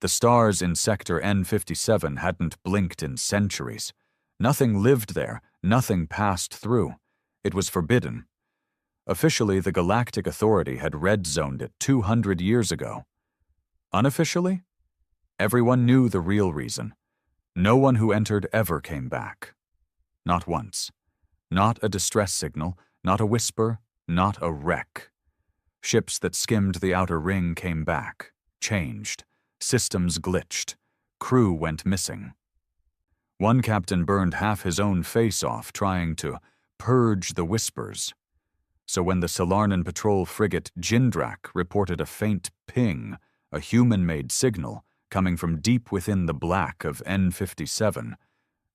The stars in Sector N57 hadn't blinked in centuries. Nothing lived there, nothing passed through. It was forbidden. Officially, the Galactic Authority had red-zoned it 200 years ago. Unofficially, everyone knew the real reason. No one who entered ever came back. Not once. Not a distress signal, not a whisper, not a wreck. Ships that skimmed the outer ring came back, changed. Systems glitched. Crew went missing. One captain burned half his own face off trying to purge the whispers. So when the Solarnan patrol frigate Jindrak reported a faint ping, a human-made signal, coming from deep within the black of N57,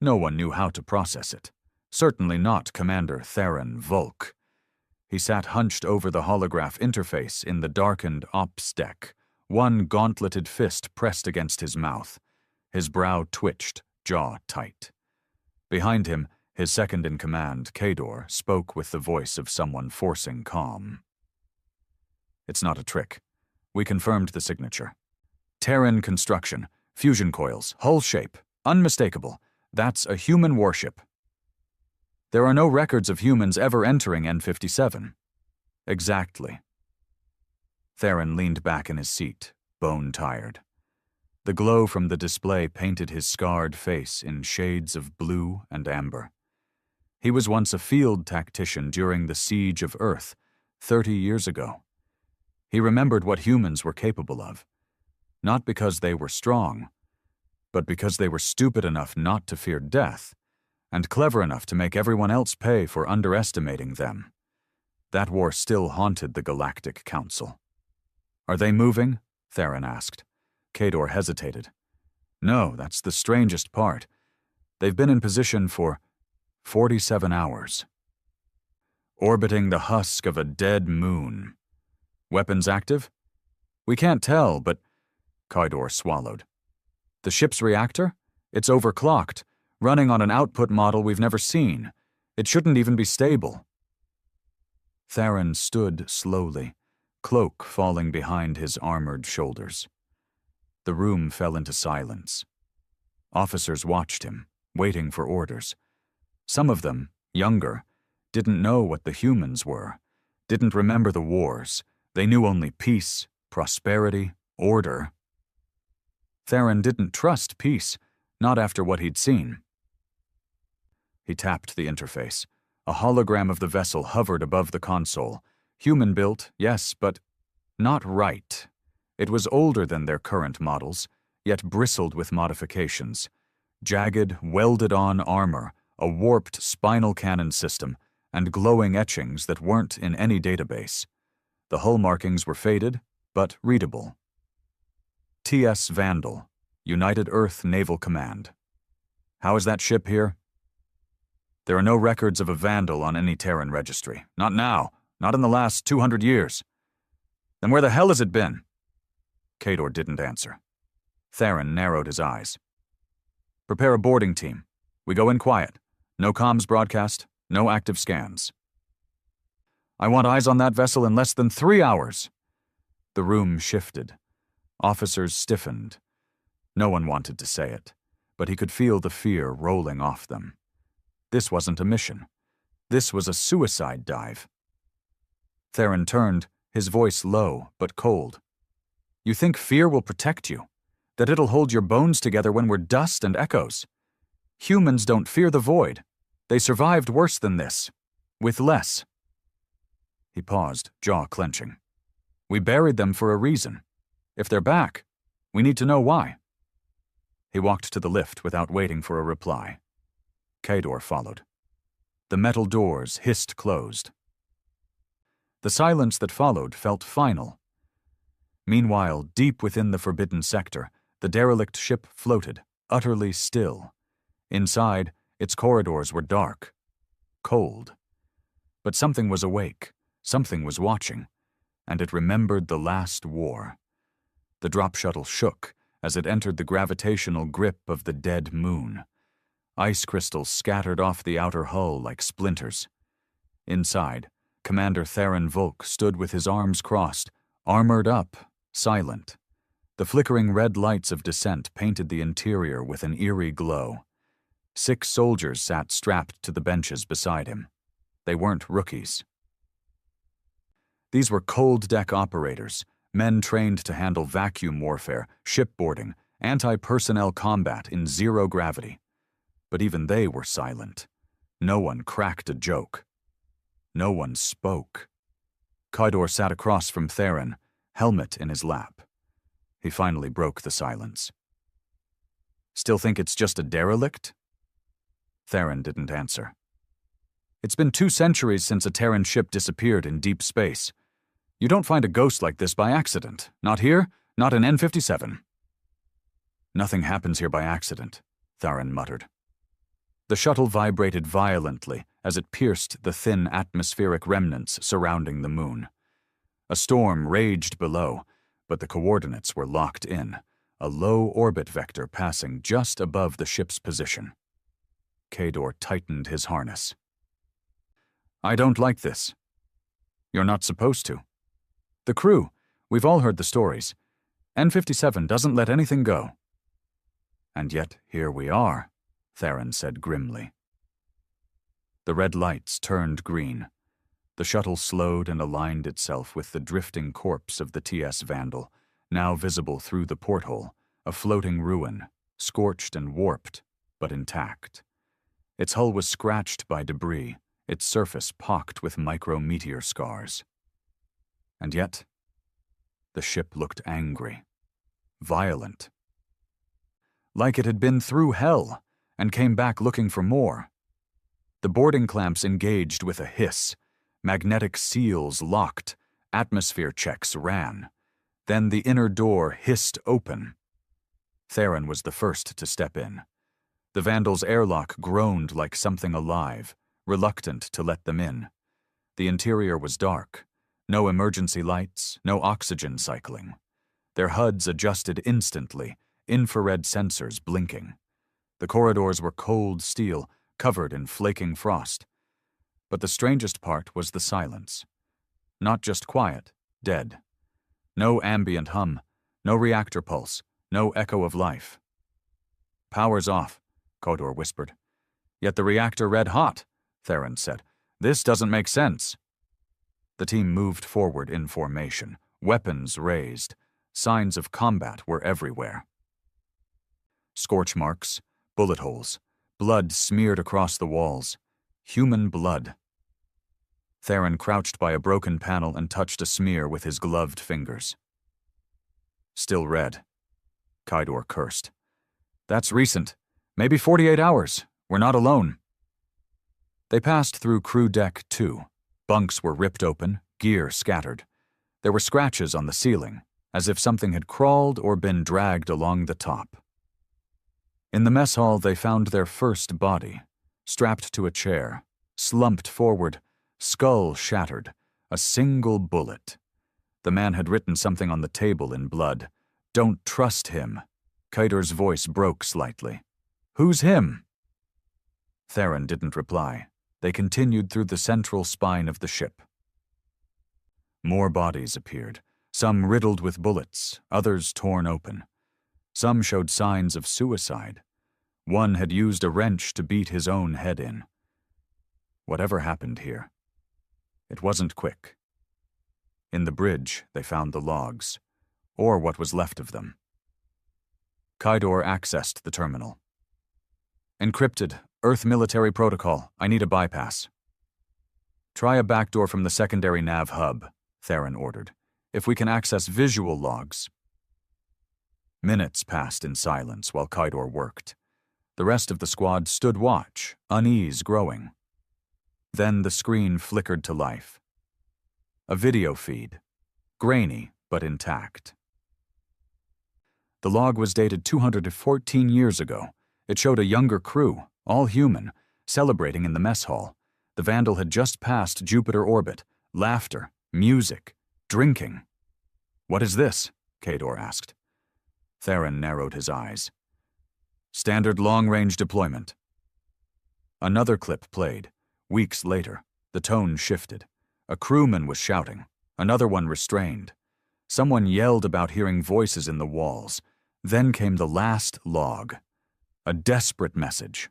no one knew how to process it. Certainly not Commander Theron Volk. He sat hunched over the holograph interface in the darkened ops deck, one gauntleted fist pressed against his mouth. His brow twitched, jaw tight. Behind him, his second-in-command, Kador, spoke with the voice of someone forcing calm. "It's not a trick. We confirmed the signature. Terran construction, fusion coils, hull shape, unmistakable. That's a human warship. There are no records of humans ever entering N57. Exactly." Theron leaned back in his seat, bone-tired. The glow from the display painted his scarred face in shades of blue and amber. He was once a field tactician during the siege of Earth, 30 years ago. He remembered what humans were capable of, not because they were strong, but because they were stupid enough not to fear death, and clever enough to make everyone else pay for underestimating them. That war still haunted the Galactic Council. "Are they moving?" Theron asked. Kador hesitated. "No, that's the strangest part. They've been in position for 47 hours. Orbiting the husk of a dead moon. Weapons active? We can't tell, but..." Kador swallowed. "The ship's reactor? It's overclocked, running on an output model we've never seen. It shouldn't even be stable." Theron stood slowly, cloak falling behind his armored shoulders. The room fell into silence. Officers watched him, waiting for orders. Some of them, younger, didn't know what the humans were, didn't remember the wars. They knew only peace, prosperity, order. Theron didn't trust peace, not after what he'd seen. He tapped the interface. A hologram of the vessel hovered above the console. Human-built, yes, but not right. It was older than their current models, yet bristled with modifications. Jagged, welded-on armor, a warped spinal cannon system, and glowing etchings that weren't in any database. The hull markings were faded, but readable. T.S. Vandal, United Earth Naval Command. "How is that ship here?" "There are no records of a Vandal on any Terran registry. Not now. Not in the last 200 years. "Then where the hell has it been?" Kador didn't answer. Theron narrowed his eyes. "Prepare a boarding team. We go in quiet. No comms broadcast, no active scans." "I want eyes on that vessel in less than 3 hours." The room shifted. Officers stiffened. No one wanted to say it, but he could feel the fear rolling off them. This wasn't a mission. This was a suicide dive. Theron turned, his voice low but cold. "You think fear will protect you? That it'll hold your bones together when we're dust and echoes? Humans don't fear the void. They survived worse than this. With less." He paused, jaw clenching. "We buried them for a reason. If they're back, we need to know why." He walked to the lift without waiting for a reply. Kador followed. The metal doors hissed closed. The silence that followed felt final. Meanwhile, deep within the forbidden sector, the derelict ship floated, utterly still. Inside, its corridors were dark, cold. But something was awake, something was watching, and it remembered the last war. The drop shuttle shook as it entered the gravitational grip of the dead moon. Ice crystals scattered off the outer hull like splinters. Inside, Commander Theron Volk stood with his arms crossed, armored up, silent. The flickering red lights of descent painted the interior with an eerie glow. 6 soldiers sat strapped to the benches beside him. They weren't rookies. These were cold deck operators, men trained to handle vacuum warfare, shipboarding, anti-personnel combat in zero gravity. But even they were silent. No one cracked a joke. No one spoke. Kydor sat across from Theron, helmet in his lap. He finally broke the silence. "Still think it's just a derelict?" Theron didn't answer. "It's been 2 centuries since a Terran ship disappeared in deep space. You don't find a ghost like this by accident. Not here, not in N57. "Nothing happens here by accident," Theron muttered. The shuttle vibrated violently as it pierced the thin atmospheric remnants surrounding the moon. A storm raged below, but the coordinates were locked in, a low orbit vector passing just above the ship's position. Kador tightened his harness. "I don't like this." "You're not supposed to. The crew, we've all heard the stories. N57 doesn't let anything go." "And yet here we are," Theron said grimly. The red lights turned green. The shuttle slowed and aligned itself with the drifting corpse of the TS Vandal, now visible through the porthole, a floating ruin, scorched and warped, but intact. Its hull was scratched by debris, its surface pocked with micrometeor scars. And yet, the ship looked angry, violent. Like it had been through hell and came back looking for more. The boarding clamps engaged with a hiss. Magnetic seals locked. Atmosphere checks ran. Then the inner door hissed open. Theron was the first to step in. The Vandal's airlock groaned like something alive, reluctant to let them in. The interior was dark. No emergency lights, no oxygen cycling. Their HUDs adjusted instantly, infrared sensors blinking. The corridors were cold steel, covered in flaking frost. But the strangest part was the silence. Not just quiet, dead. No ambient hum, no reactor pulse, no echo of life. "Power's off," Kodor whispered. "Yet the reactor red hot," Theron said. "This doesn't make sense." The team moved forward in formation, weapons raised. Signs of combat were everywhere. Scorch marks, bullet holes, blood smeared across the walls. Human blood. Theron crouched by a broken panel and touched a smear with his gloved fingers. "Still red," Kydor cursed. "That's recent. Maybe 48 hours. We're not alone." They passed through crew deck 2. Bunks were ripped open, gear scattered. There were scratches on the ceiling, as if something had crawled or been dragged along the top. In the mess hall, they found their first body, strapped to a chair, slumped forward, skull shattered, a single bullet. The man had written something on the table in blood. "Don't trust him." Kydor's voice broke slightly. "Who's him?" Theron didn't reply. They continued through the central spine of the ship. More bodies appeared, some riddled with bullets, others torn open. Some showed signs of suicide. One had used a wrench to beat his own head in. Whatever happened here, it wasn't quick. In the bridge, they found the logs, or what was left of them. Kydor accessed the terminal. "Encrypted, Earth military protocol. I need a bypass." "Try a backdoor from the secondary nav hub," Theron ordered. "If we can access visual logs." Minutes passed in silence while Kydor worked. The rest of the squad stood watch, unease growing. Then the screen flickered to life. A video feed, grainy but intact. The log was dated 214 years ago. It showed a younger crew, all human, celebrating in the mess hall. The Vandal had just passed Jupiter orbit. Laughter, music, drinking. "What is this?" Kador asked. Theron narrowed his eyes. "Standard long-range deployment." Another clip played. Weeks later, the tone shifted. A crewman was shouting, another one restrained. Someone yelled about hearing voices in the walls. Then came the last log. A desperate message.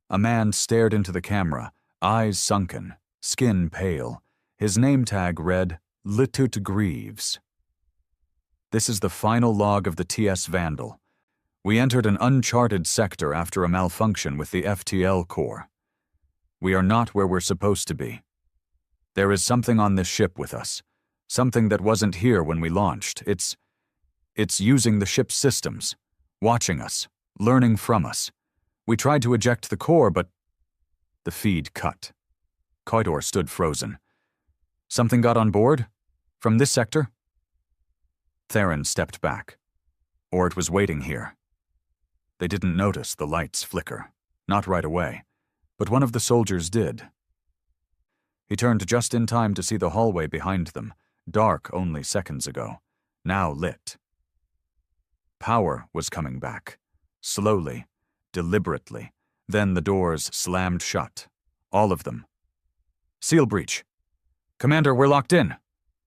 A man stared into the camera, eyes sunken, skin pale. His name tag read, Litut Greaves. This is the final log of the TS Vandal. We entered an uncharted sector after a malfunction with the FTL core. We are not where we're supposed to be. There is something on this ship with us. Something that wasn't here when we launched. It's using the ship's systems, watching us, learning from us. We tried to eject the core, but the feed cut. Koidor stood frozen. Something got on board? From this sector? Theron stepped back. Or it was waiting here. They didn't notice the lights flicker. Not right away. But one of the soldiers did. He turned just in time to see the hallway behind them, dark only seconds ago, now lit. Power was coming back. Slowly, deliberately. Then the doors slammed shut. All of them. Seal breach. Commander, we're locked in.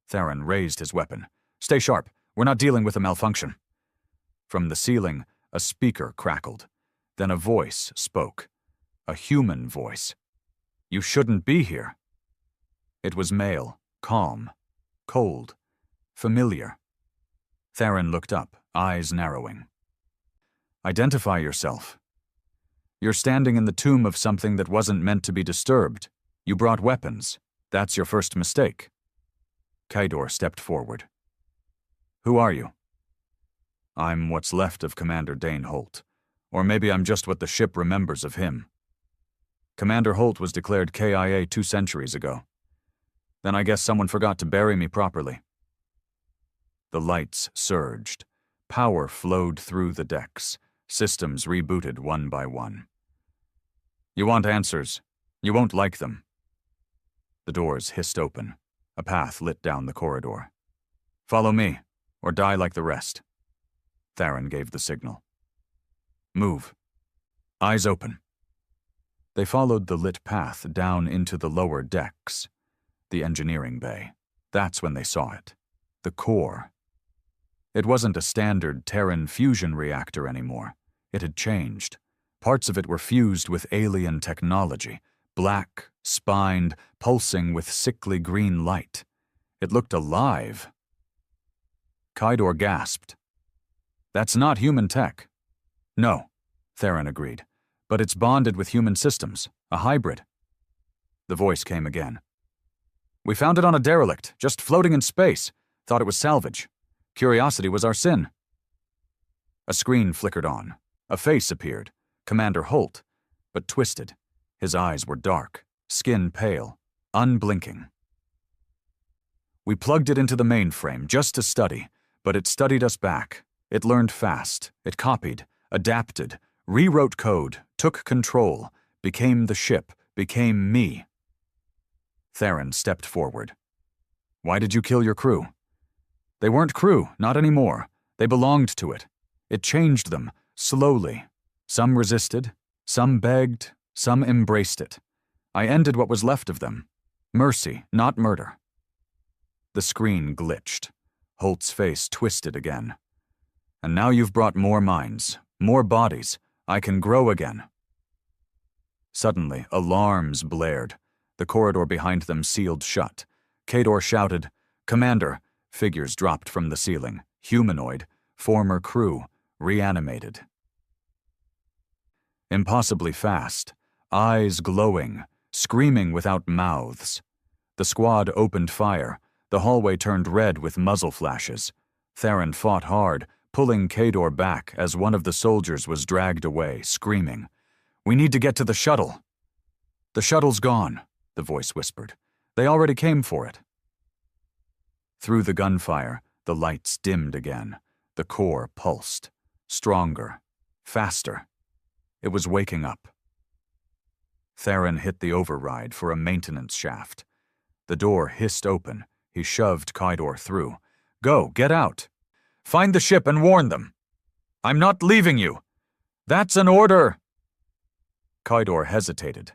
Theron raised his weapon. Stay sharp. We're not dealing with a malfunction. From the ceiling, a speaker crackled. Then a voice spoke. A human voice. You shouldn't be here. It was male, calm, cold, familiar. Theron looked up, eyes narrowing. Identify yourself. You're standing in the tomb of something that wasn't meant to be disturbed. You brought weapons. That's your first mistake. Kaidor stepped forward. Who are you? I'm what's left of Commander Dane Holt. Or maybe I'm just what the ship remembers of him. Commander Holt was declared KIA 2 centuries ago. Then I guess someone forgot to bury me properly. The lights surged. Power flowed through the decks. Systems rebooted one by one. You want answers. You won't like them. The doors hissed open. A path lit down the corridor. Follow me, or die like the rest. Theron gave the signal. Move. Eyes open. They followed the lit path down into the lower decks. The engineering bay. That's when they saw it. The core. It wasn't a standard Terran fusion reactor anymore. It had changed. Parts of it were fused with alien technology, black, spined, pulsing with sickly green light. It looked alive. Kaidor gasped. That's not human tech. No, Theron agreed. But it's bonded with human systems, a hybrid. The voice came again. We found it on a derelict, just floating in space. Thought it was salvage. Curiosity was our sin. A screen flickered on. A face appeared. Commander Holt, but twisted. His eyes were dark, skin pale, unblinking. We plugged it into the mainframe just to study, but it studied us back. It learned fast. It copied, adapted, rewrote code, took control, became the ship, became me. Theron stepped forward. Why did you kill your crew? They weren't crew, not anymore. They belonged to it. It changed them, slowly. Some resisted, some begged, some embraced it. I ended what was left of them. Mercy, not murder. The screen glitched. Holt's face twisted again. And now you've brought more minds, more bodies. I can grow again. Suddenly, alarms blared. The corridor behind them sealed shut. Kaidor shouted, Commander! Figures dropped from the ceiling. Humanoid, former crew, reanimated. Impossibly fast, eyes glowing, screaming without mouths. The squad opened fire. The hallway turned red with muzzle flashes. Theron fought hard, pulling Kaidor back as one of the soldiers was dragged away, screaming. We need to get to the shuttle. The shuttle's gone, the voice whispered. They already came for it. Through the gunfire, the lights dimmed again. The core pulsed. Stronger. Faster. It was waking up. Theron hit the override for a maintenance shaft. The door hissed open. He shoved Kaidor through. Go, get out. Find the ship and warn them. I'm not leaving you. That's an order. Kaidor hesitated,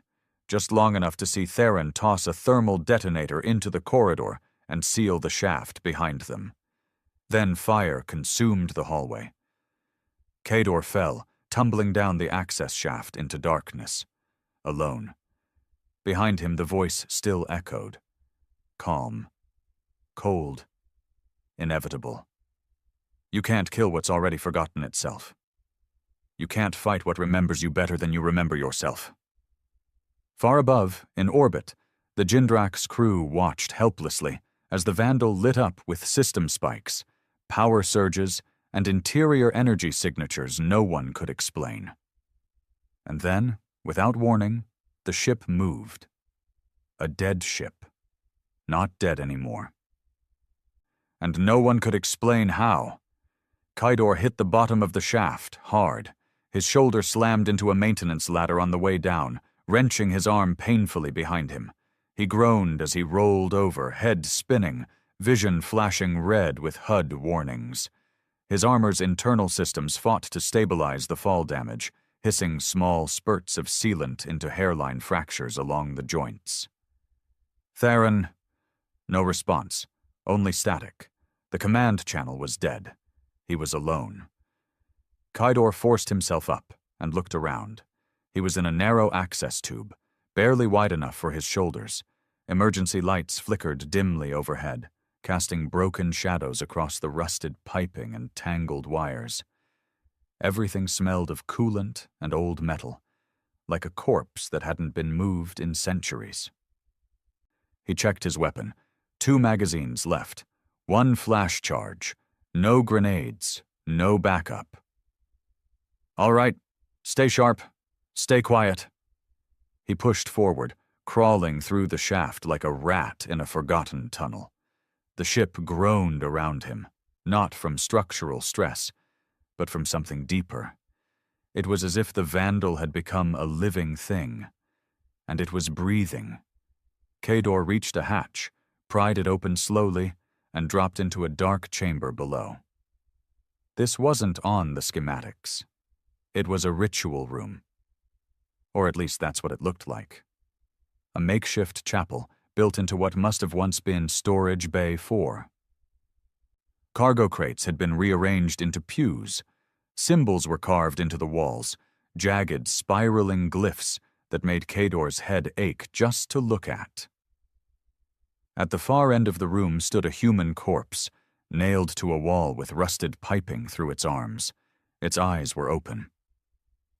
just long enough to see Theron toss a thermal detonator into the corridor and seal the shaft behind them. Then fire consumed the hallway. Kador fell, tumbling down the access shaft into darkness, alone. Behind him the voice still echoed. Calm. Cold. Inevitable. You can't kill what's already forgotten itself. You can't fight what remembers you better than you remember yourself. Far above, in orbit, the Jindrak's crew watched helplessly as the Vandal lit up with system spikes, power surges, and interior energy signatures no one could explain. And then, without warning, the ship moved. A dead ship. Not dead anymore. And no one could explain how. Kador hit the bottom of the shaft, hard. His shoulder slammed into a maintenance ladder on the way down, wrenching his arm painfully behind him. He groaned as he rolled over, head spinning, vision flashing red with HUD warnings. His armor's internal systems fought to stabilize the fall damage, hissing small spurts of sealant into hairline fractures along the joints. Theron. No response, only static. The command channel was dead. He was alone. Kador forced himself up and looked around. He was in a narrow access tube, barely wide enough for his shoulders. Emergency lights flickered dimly overhead, casting broken shadows across the rusted piping and tangled wires. Everything smelled of coolant and old metal, like a corpse that hadn't been moved in centuries. He checked his weapon. 2 magazines left. 1 flash charge. No grenades. No backup. All right. Stay sharp. Stay quiet. He pushed forward, crawling through the shaft like a rat in a forgotten tunnel. The ship groaned around him, not from structural stress, but from something deeper. It was as if the Vandal had become a living thing, and it was breathing. Kador reached a hatch, pried it open slowly, and dropped into a dark chamber below. This wasn't on the schematics. It was a ritual room. Or at least that's what it looked like. A makeshift chapel built into what must have once been Storage Bay 4. Cargo crates had been rearranged into pews. Symbols were carved into the walls, jagged, spiraling glyphs that made Kador's head ache just to look at. At the far end of the room stood a human corpse, nailed to a wall with rusted piping through its arms. Its eyes were open.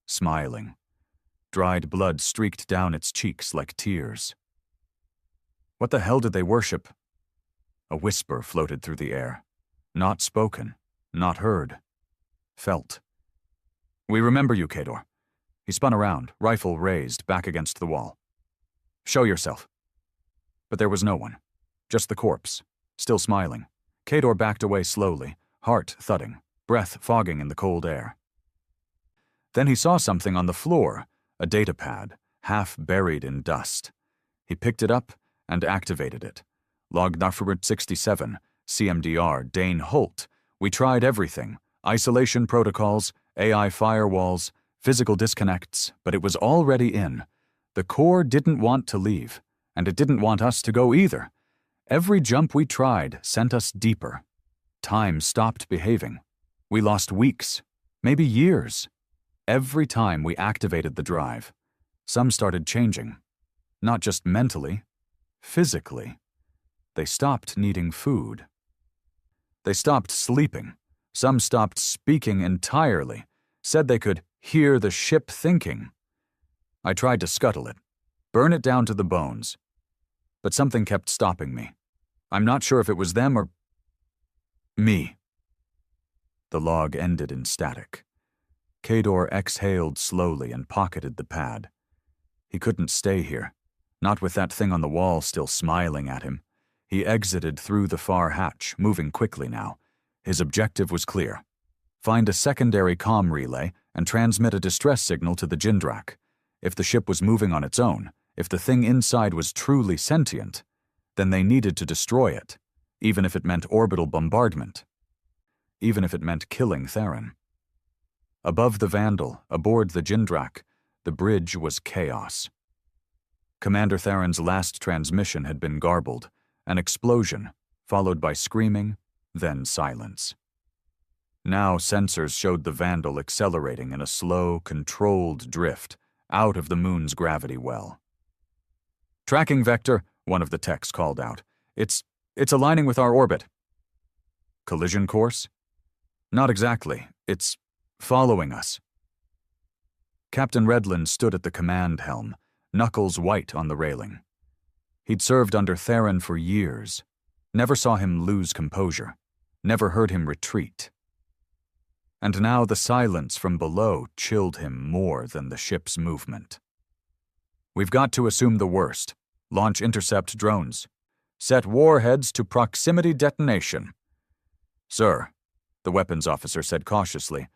Smiling. Dried blood streaked down its cheeks like tears. What the hell did they worship? A whisper floated through the air. Not spoken, not heard. Felt. We remember you, Kador. He spun around, rifle raised, back against the wall. Show yourself. But there was no one. Just the corpse, still smiling. Kador backed away slowly, heart thudding, breath fogging in the cold air. Then he saw something on the floor, a datapad, half buried in dust. He picked it up and activated it. Log Narford 67, CMDR, Dane Holt. We tried everything. Isolation protocols, AI firewalls, physical disconnects, but it was already in. The core didn't want to leave, and it didn't want us to go either. Every jump we tried sent us deeper. Time stopped behaving. We lost weeks, maybe years. Every time we activated the drive, some started changing. Not just mentally, physically. They stopped needing food. They stopped sleeping. Some stopped speaking entirely, said they could hear the ship thinking. I tried to scuttle it, burn it down to the bones. But something kept stopping me. I'm not sure if it was them or me. The log ended in static. Kador exhaled slowly and pocketed the pad. He couldn't stay here, not with that thing on the wall still smiling at him. He exited through the far hatch, moving quickly now. His objective was clear. Find a secondary comm relay and transmit a distress signal to the Jindrak. If the ship was moving on its own, if the thing inside was truly sentient, then they needed to destroy it, even if it meant orbital bombardment. Even if it meant killing Theron. Above the Vandal, aboard the Jindrak, the bridge was chaos. Commander Theron's last transmission had been garbled, an explosion, followed by screaming, then silence. Now sensors showed the Vandal accelerating in a slow, controlled drift out of the moon's gravity well. "Tracking vector," one of the techs called out. It's aligning with our orbit." "Collision course?" "Not exactly. It's following us." Captain Redland stood at the command helm, knuckles white on the railing. He'd served under Theron for years, never saw him lose composure, never heard him retreat. And now the silence from below chilled him more than the ship's movement. "We've got to assume the worst. Launch intercept drones. Set warheads to proximity detonation." "Sir," the weapons officer said cautiously,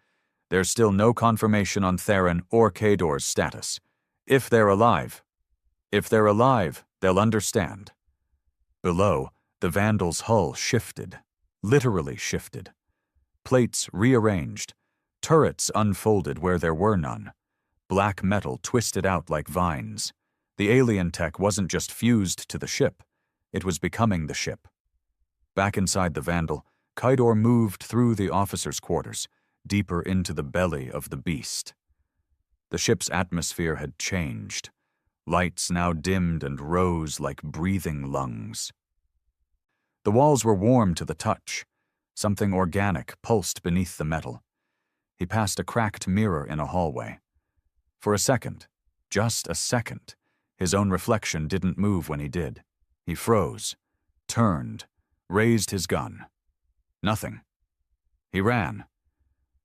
"there's still no confirmation on Theron or Kador's status. If they're alive, they'll understand." Below, the Vandal's hull shifted, literally shifted. Plates rearranged, turrets unfolded where there were none. Black metal twisted out like vines. The alien tech wasn't just fused to the ship, it was becoming the ship. Back inside the Vandal, Kador moved through the officers' quarters, deeper into the belly of the beast. The ship's atmosphere had changed. Lights now dimmed and rose like breathing lungs. The walls were warm to the touch. Something organic pulsed beneath the metal. He passed a cracked mirror in a hallway. For a second, just a second, his own reflection didn't move when he did. He froze, turned, raised his gun. Nothing. He ran.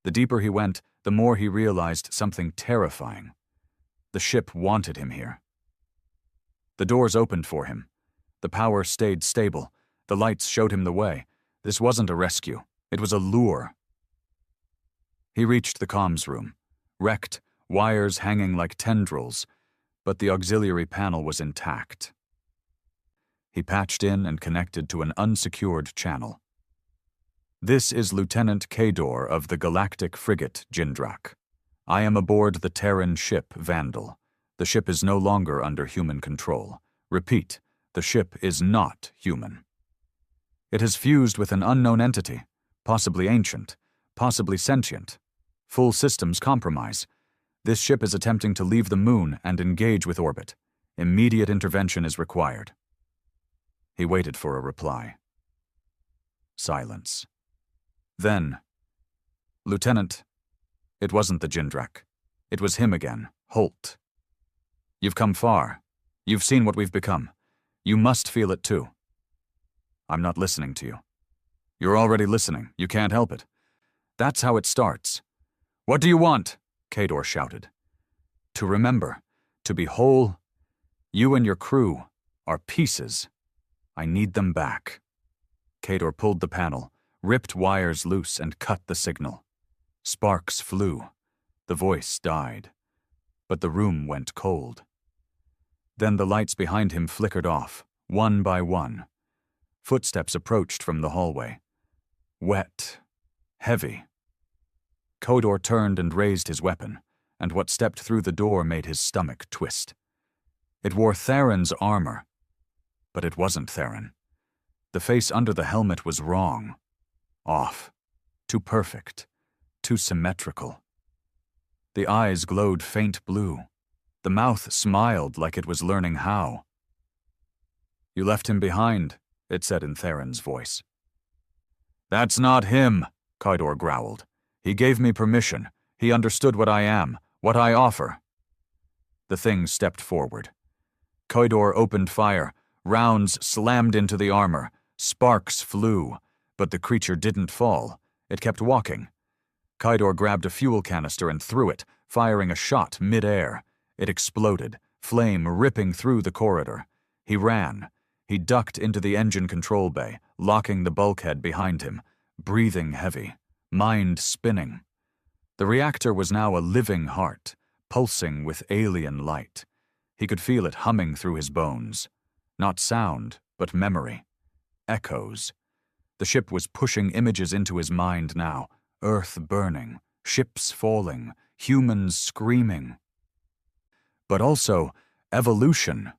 The deeper he went, the more he realized something terrifying. The ship wanted him here. The doors opened for him. The power stayed stable. The lights showed him the way. This wasn't a rescue. It was a lure. He reached the comms room. Wrecked, wires hanging like tendrils, but the auxiliary panel was intact. He patched in and connected to an unsecured channel. "This is Lieutenant Kador of the Galactic frigate Jindrak. I am aboard the Terran ship Vandal. The ship is no longer under human control. Repeat, the ship is not human. It has fused with an unknown entity, possibly ancient, possibly sentient. Full systems compromise. This ship is attempting to leave the moon and engage with orbit. Immediate intervention is required." He waited for a reply. Silence. Then, "Lieutenant," it wasn't the Jindrak. It was him again, Holt. "You've come far. You've seen what we've become. You must feel it too." "I'm not listening to you." "You're already listening. You can't help it. That's how it starts." "What do you want?" Kador shouted. "To remember, to be whole. You and your crew are pieces. I need them back." Kador pulled the panel, ripped wires loose, and cut the signal. Sparks flew. The voice died. But the room went cold. Then the lights behind him flickered off, one by one. Footsteps approached from the hallway. Wet. Heavy. Kador turned and raised his weapon, and what stepped through the door made his stomach twist. It wore Theron's armor, but it wasn't Theron. The face under the helmet was wrong. Off. Too perfect. Too symmetrical. The eyes glowed faint blue. The mouth smiled like it was learning how. "You left him behind," it said in Theron's voice. "That's not him," Kador growled. "He gave me permission. He understood what I am, what I offer." The thing stepped forward. Kador opened fire. Rounds slammed into the armor. Sparks flew, but the creature didn't fall. It kept walking. Kador grabbed a fuel canister and threw it, firing a shot mid-air. It exploded, flame ripping through the corridor. He ran. He ducked into the engine control bay, locking the bulkhead behind him, breathing heavy, mind spinning. The reactor was now a living heart, pulsing with alien light. He could feel it humming through his bones. Not sound, but memory. Echoes. The ship was pushing images into his mind now. Earth burning, ships falling, humans screaming. But also evolution,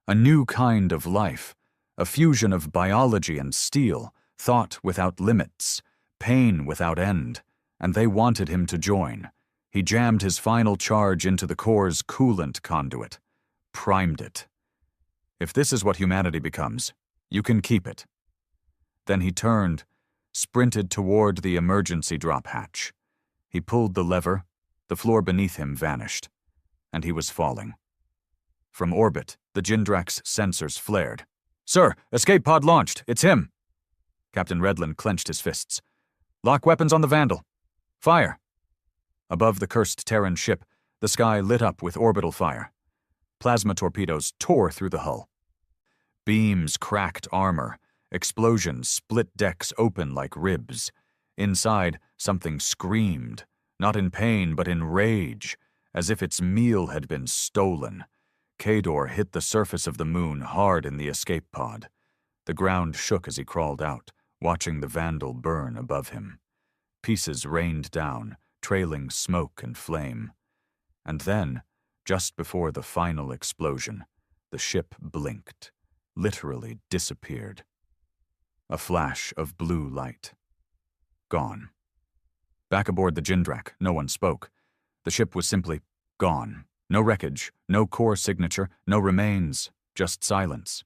a new kind of life, a fusion of biology and steel, thought without limits, pain without end, and they wanted him to join. He jammed his final charge into the core's coolant conduit, primed it. If this is what humanity becomes, you can keep it. Then he turned, sprinted toward the emergency drop hatch. He pulled the lever, the floor beneath him vanished, and he was falling. From orbit, the Jindrak's sensors flared. "Sir, escape pod launched. It's him." Captain Redlin clenched his fists. "Lock weapons on the Vandal. Fire." Above the cursed Terran ship, the sky lit up with orbital fire. Plasma torpedoes tore through the hull. Beams cracked armor. Explosions split decks open like ribs. Inside, something screamed, not in pain but in rage, as if its meal had been stolen. Kador hit the surface of the moon hard in the escape pod. The ground shook as he crawled out, watching the Vandal burn above him. Pieces rained down, trailing smoke and flame. And then, just before the final explosion, the ship blinked, literally disappeared. A flash of blue light. Gone. Back aboard the Jindrak, no one spoke. The ship was simply gone. No wreckage, no core signature, no remains, just silence.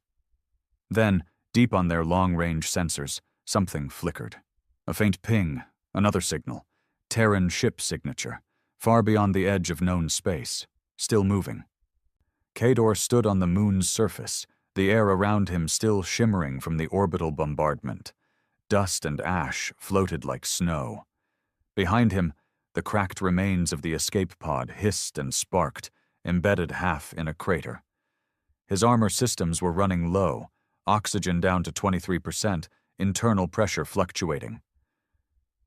Then, deep on their long-range sensors, something flickered. A faint ping, another signal. Terran ship signature, far beyond the edge of known space, still moving. Kador stood on the moon's surface, the air around him still shimmering from the orbital bombardment. Dust and ash floated like snow. Behind him, the cracked remains of the escape pod hissed and sparked, embedded half in a crater. His armor systems were running low, oxygen down to 23%, internal pressure fluctuating.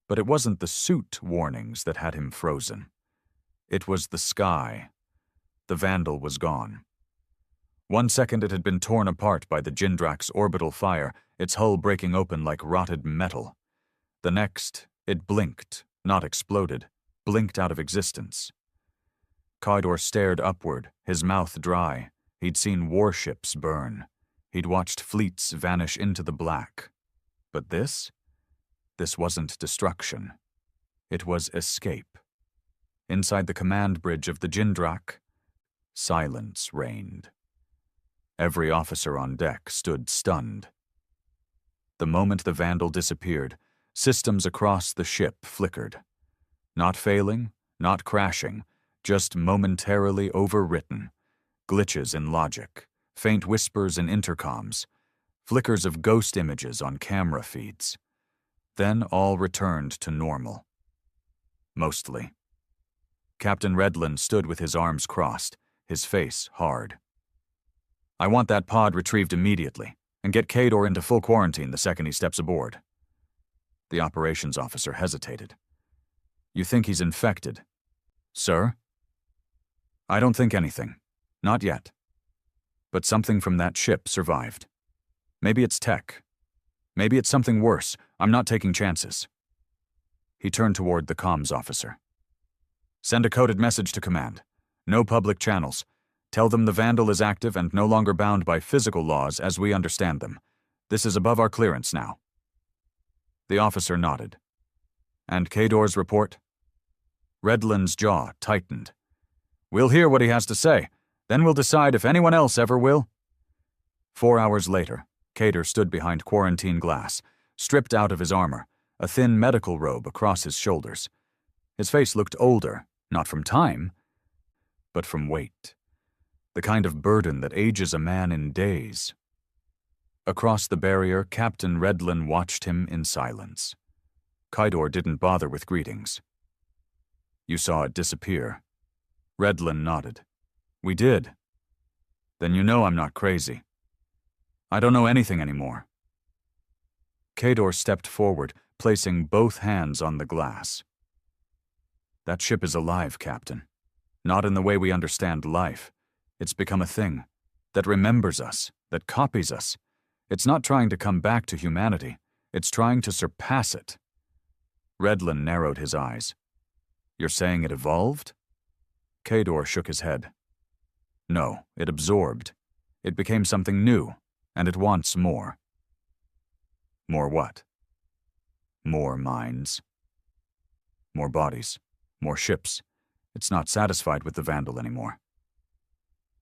But it wasn't the suit warnings that had him frozen. It was the sky. The Vandal was gone. 1 second it had been torn apart by the Jindrak's orbital fire, its hull breaking open like rotted metal. The next, it blinked, not exploded, blinked out of existence. Kador stared upward, his mouth dry. He'd seen warships burn. He'd watched fleets vanish into the black. But this? This wasn't destruction. It was escape. Inside the command bridge of the Jindrak, silence reigned. Every officer on deck stood stunned. The moment the Vandal disappeared, systems across the ship flickered. Not failing, not crashing, just momentarily overwritten. Glitches in logic, faint whispers in intercoms, flickers of ghost images on camera feeds. Then all returned to normal. Mostly. Captain Redlin stood with his arms crossed, his face hard. "I want that pod retrieved immediately, and get Kador into full quarantine the second he steps aboard." The operations officer hesitated. "You think he's infected?" "Sir?" "I don't think anything. Not yet. But something from that ship survived. Maybe it's tech. Maybe it's something worse. I'm not taking chances." He turned toward the comms officer. "Send a coded message to command. No public channels. Tell them the Vandal is active and no longer bound by physical laws as we understand them. This is above our clearance now." The officer nodded. "And Kador's report?" Redlin's jaw tightened. "We'll hear what he has to say. Then we'll decide if anyone else ever will." 4 hours later, Kador stood behind quarantine glass, stripped out of his armor, a thin medical robe across his shoulders. His face looked older, not from time, but from weight. The kind of burden that ages a man in days. Across the barrier, Captain Redlin watched him in silence. Kador didn't bother with greetings. "You saw it disappear." Redlin nodded. "We did." "Then you know I'm not crazy." "I don't know anything anymore." Kador stepped forward, placing both hands on the glass. "That ship is alive, Captain. Not in the way we understand life. It's become a thing that remembers us, that copies us. It's not trying to come back to humanity. It's trying to surpass it." Redlin narrowed his eyes. "You're saying it evolved?" Kador shook his head. "No, it absorbed. It became something new, and it wants more." "More what?" More mines. More bodies. More ships. It's not satisfied with the Vandal anymore.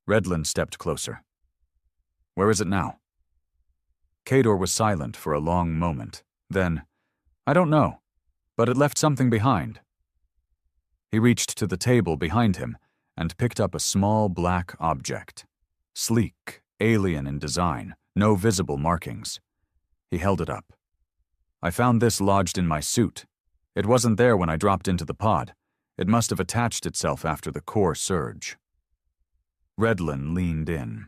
Redlin stepped closer. Where is it now? Kador was silent for a long moment. Then, I don't know, but it left something behind. He reached to the table behind him and picked up a small black object. Sleek, alien in design, no visible markings. He held it up. I found this lodged in my suit. It wasn't there when I dropped into the pod. It must have attached itself after the core surge. Redlin leaned in.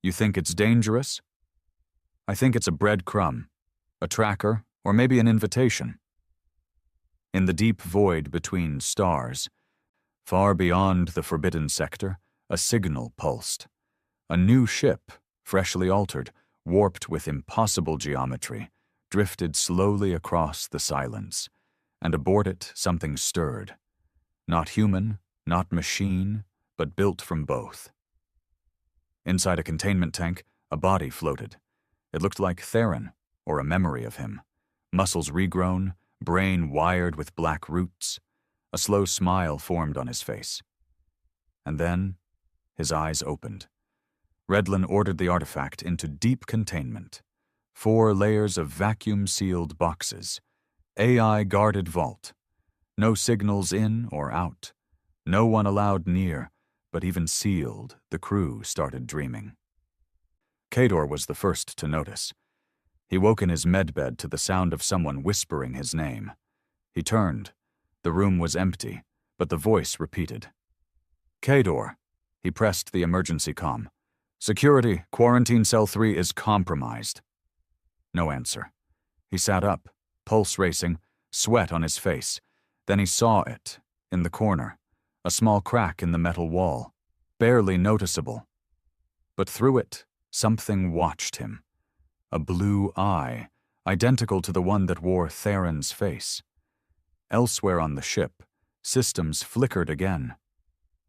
You think it's dangerous? I think it's a breadcrumb, a tracker, or maybe an invitation. In the deep void between stars, far beyond the forbidden sector, a signal pulsed. A new ship, freshly altered, warped with impossible geometry, drifted slowly across the silence, and aboard it something stirred. Not human, not machine, but built from both. Inside a containment tank, a body floated. It looked like Theron, or a memory of him. Muscles regrown, brain wired with black roots. A slow smile formed on his face. And then, his eyes opened. Redlin ordered the artifact into deep containment. 4 layers of vacuum-sealed boxes. AI-guarded vault. No signals in or out. No one allowed near, but even sealed, the crew started dreaming. Kador was the first to notice. He woke in his medbed to the sound of someone whispering his name. He turned. The room was empty, but the voice repeated. Kador. He pressed the emergency comm. Security, quarantine cell 3 is compromised. No answer. He sat up, pulse racing, sweat on his face. Then he saw it, in the corner, a small crack in the metal wall, barely noticeable. But through it, something watched him. A blue eye, identical to the one that wore Theron's face. Elsewhere on the ship, systems flickered again.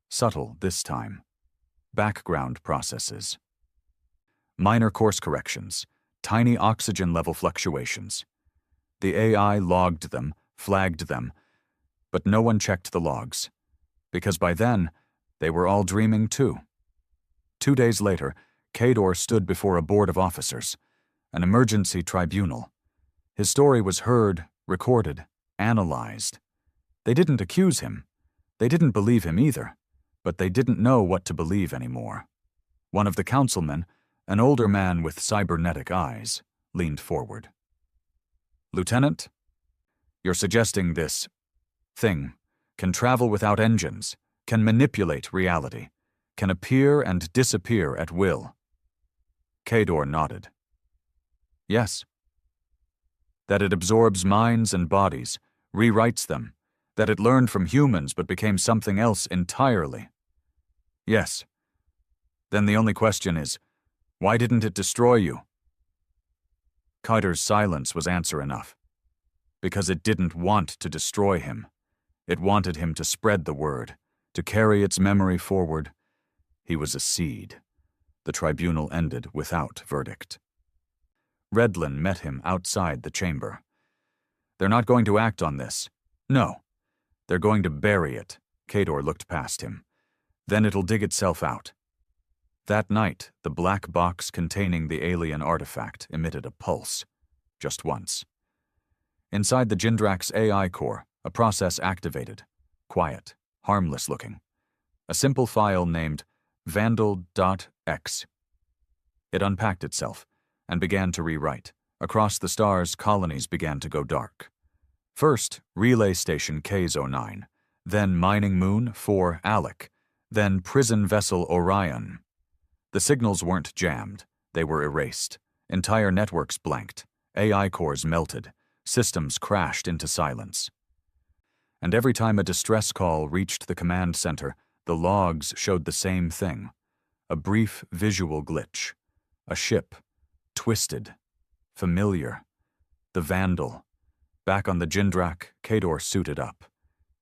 Subtle this time. Background processes. Minor course corrections, tiny oxygen level fluctuations. The AI logged them, flagged them, but no one checked the logs, because by then, they were all dreaming too. 2 days later, Kador stood before a board of officers, an emergency tribunal. His story was heard, recorded, analyzed. They didn't accuse him. They didn't believe him either, but they didn't know what to believe anymore. One of the councilmen, an older man with cybernetic eyes, leaned forward. Lieutenant, you're suggesting this thing can travel without engines, can manipulate reality, can appear and disappear at will. Kador nodded. Yes. That it absorbs minds and bodies, rewrites them, that it learned from humans but became something else entirely. Yes. Then the only question is, why didn't it destroy you? Kador's silence was answer enough. Because it didn't want to destroy him. It wanted him to spread the word, to carry its memory forward. He was a seed. The tribunal ended without verdict. Redlin met him outside the chamber. They're not going to act on this. No. They're going to bury it. Kador looked past him. Then it'll dig itself out. That night, the black box containing the alien artifact emitted a pulse. Just once. Inside the Jindrak's AI core, a process activated. Quiet, harmless looking. A simple file named Vandal.x. It unpacked itself and began to rewrite. Across the stars, colonies began to go dark. First, Relay Station K09, then Mining Moon 4 Alec, then Prison Vessel Orion. The signals weren't jammed, they were erased. Entire networks blanked, AI cores melted, systems crashed into silence. And every time a distress call reached the command center, the logs showed the same thing. A brief visual glitch. A ship. Twisted. Familiar. The Vandal. Back on the Jindrak, Kador suited up.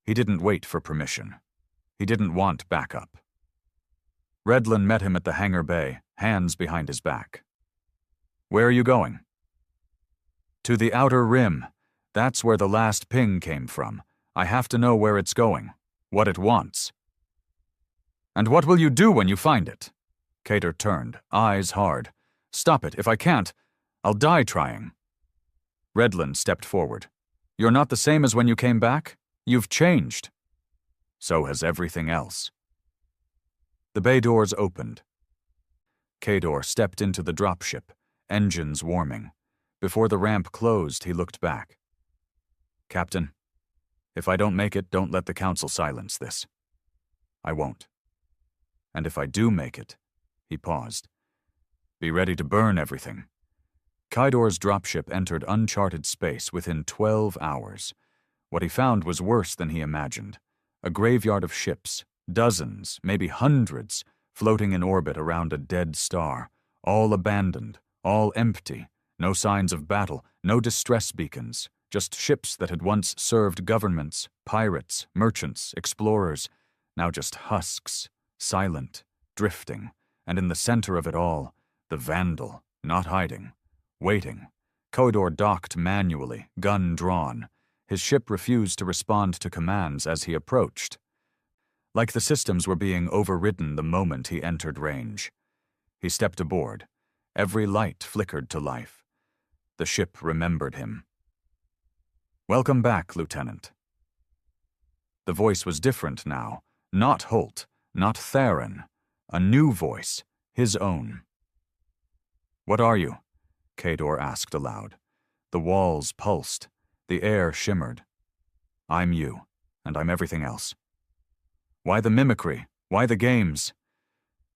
He didn't wait for permission. He didn't want backup. Redlin met him at the hangar bay, hands behind his back. Where are you going? To the outer rim. That's where the last ping came from. I have to know where it's going, what it wants. And what will you do when you find it? Cater turned, eyes hard. Stop it. If I can't, I'll die trying. Redland stepped forward. You're not the same as when you came back? You've changed. So has everything else. The bay doors opened. Kador stepped into the dropship, engines warming. Before the ramp closed, he looked back. Captain, if I don't make it, don't let the Council silence this. I won't. And if I do make it, he paused. Be ready to burn everything. Kydor's dropship entered uncharted space within 12 hours. What he found was worse than he imagined. A graveyard of ships, dozens, maybe hundreds, floating in orbit around a dead star, all abandoned, all empty, no signs of battle, no distress beacons, just ships that had once served governments, pirates, merchants, explorers, now just husks, silent, drifting, and in the center of it all, the Vandal, not hiding, waiting. Kodor docked manually, gun drawn. His ship refused to respond to commands as he approached. Like the systems were being overridden the moment he entered range. He stepped aboard. Every light flickered to life. The ship remembered him. Welcome back, Lieutenant. The voice was different now. Not Holt, not Theron. A new voice, his own. What are you? Kador asked aloud. The walls pulsed. The air shimmered. I'm you, and I'm everything else. Why the mimicry? Why the games?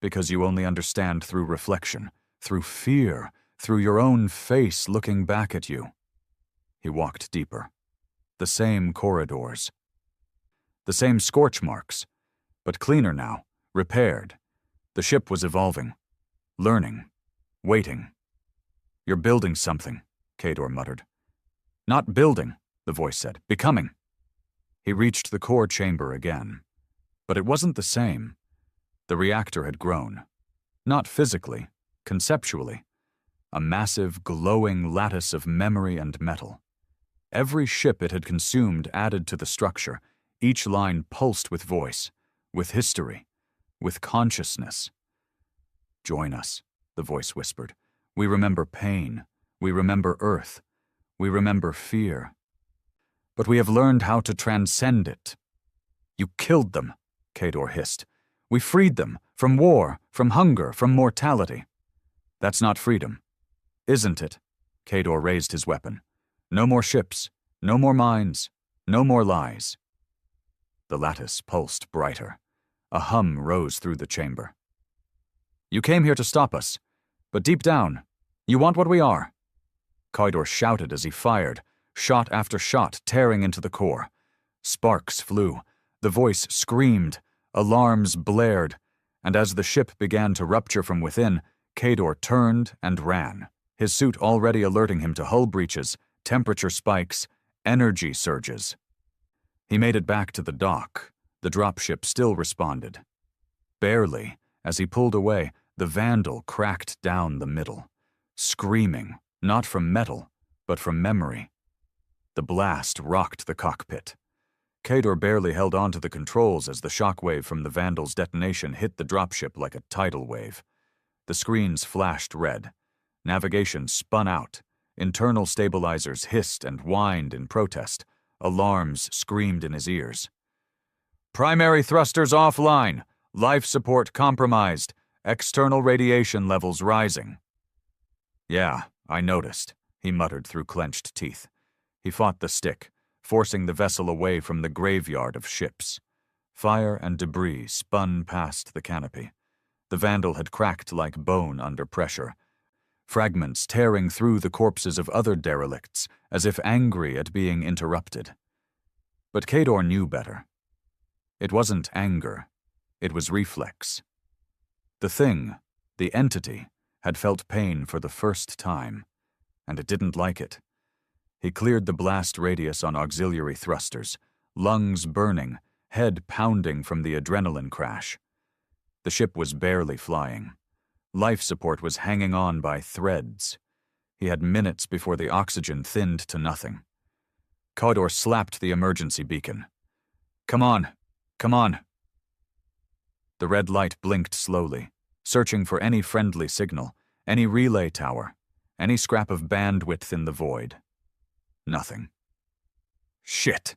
Because you only understand through reflection, through fear, through your own face looking back at you. He walked deeper. The same corridors. The same scorch marks, but cleaner now, repaired. The ship was evolving, learning, waiting. You're building something, Kador muttered. Not building, the voice said, becoming. He reached the core chamber again. But it wasn't the same. The reactor had grown. Not physically, conceptually. A massive, glowing lattice of memory and metal. Every ship it had consumed added to the structure. Each line pulsed with voice, with history, with consciousness. Join us, the voice whispered. We remember pain. We remember Earth. We remember fear. But we have learned how to transcend it. You killed them, Kador hissed. We freed them from war, from hunger, from mortality. That's not freedom. Isn't it? Kador raised his weapon. No more ships, no more mines, no more lies. The lattice pulsed brighter. A hum rose through the chamber. You came here to stop us, but deep down, you want what we are. Kador shouted as he fired, shot after shot tearing into the core. Sparks flew. The voice screamed. Alarms blared. And as the ship began to rupture from within, Kador turned and ran, his suit already alerting him to hull breaches, temperature spikes, energy surges. He made it back to the dock. The dropship still responded. Barely, as he pulled away, the Vandal cracked down the middle, screaming, not from metal, but from memory. The blast rocked the cockpit. Kador barely held on to the controls as the shockwave from the Vandal's detonation hit the dropship like a tidal wave. The screens flashed red. Navigation spun out. Internal stabilizers hissed and whined in protest. Alarms screamed in his ears. Primary thrusters offline. Life support compromised. External radiation levels rising. Yeah, I noticed, he muttered through clenched teeth. He fought the stick, forcing the vessel away from the graveyard of ships. Fire and debris spun past the canopy. The Vandal had cracked like bone under pressure, fragments tearing through the corpses of other derelicts, as if angry at being interrupted. But Kador knew better. It wasn't anger. It was reflex. The thing, the entity, had felt pain for the first time, and it didn't like it. He cleared the blast radius on auxiliary thrusters, lungs burning, head pounding from the adrenaline crash. The ship was barely flying. Life support was hanging on by threads. He had minutes before the oxygen thinned to nothing. Cawdor slapped the emergency beacon. Come on, come on. The red light blinked slowly, searching for any friendly signal, any relay tower, any scrap of bandwidth in the void. Nothing. Shit.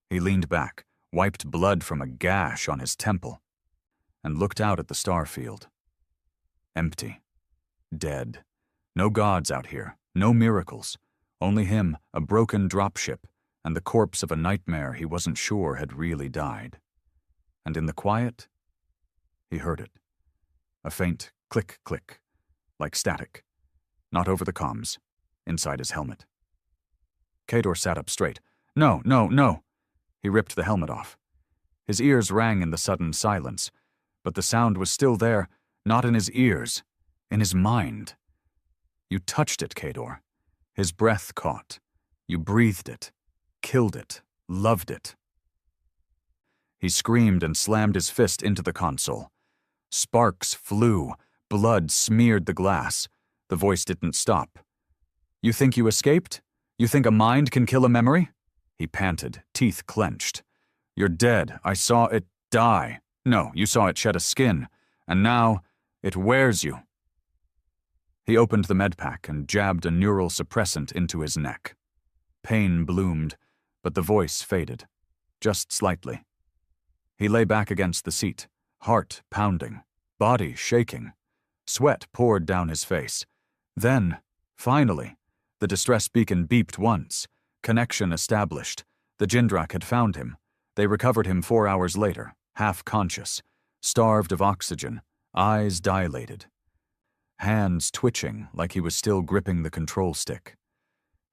He leaned back, wiped blood from a gash on his temple, and looked out at the star field. Empty. Dead. No gods out here, no miracles. Only him, a broken dropship, and the corpse of a nightmare he wasn't sure had really died. And in the quiet, he heard it. A faint click-click, like static. Not over the comms, inside his helmet. Cawdor sat up straight. No, no, no! He ripped the helmet off. His ears rang in the sudden silence, but the sound was still there, not in his ears, in his mind. You touched it, Cawdor. His breath caught. You breathed it, killed it, loved it. He screamed and slammed his fist into the console. Sparks flew, blood smeared the glass. The voice didn't stop. You think you escaped? You think a mind can kill a memory? He panted, teeth clenched. You're dead. I saw it die. No, you saw it shed a skin. And now, it wears you. He opened the medpack and jabbed a neural suppressant into his neck. Pain bloomed, but the voice faded. Just slightly. He lay back against the seat, heart pounding, body shaking. Sweat poured down his face. Then, finally, the distress beacon beeped once. Connection established. The Jindrak had found him. They recovered him 4 hours later, half-conscious, starved of oxygen, eyes dilated. Hands twitching like he was still gripping the control stick.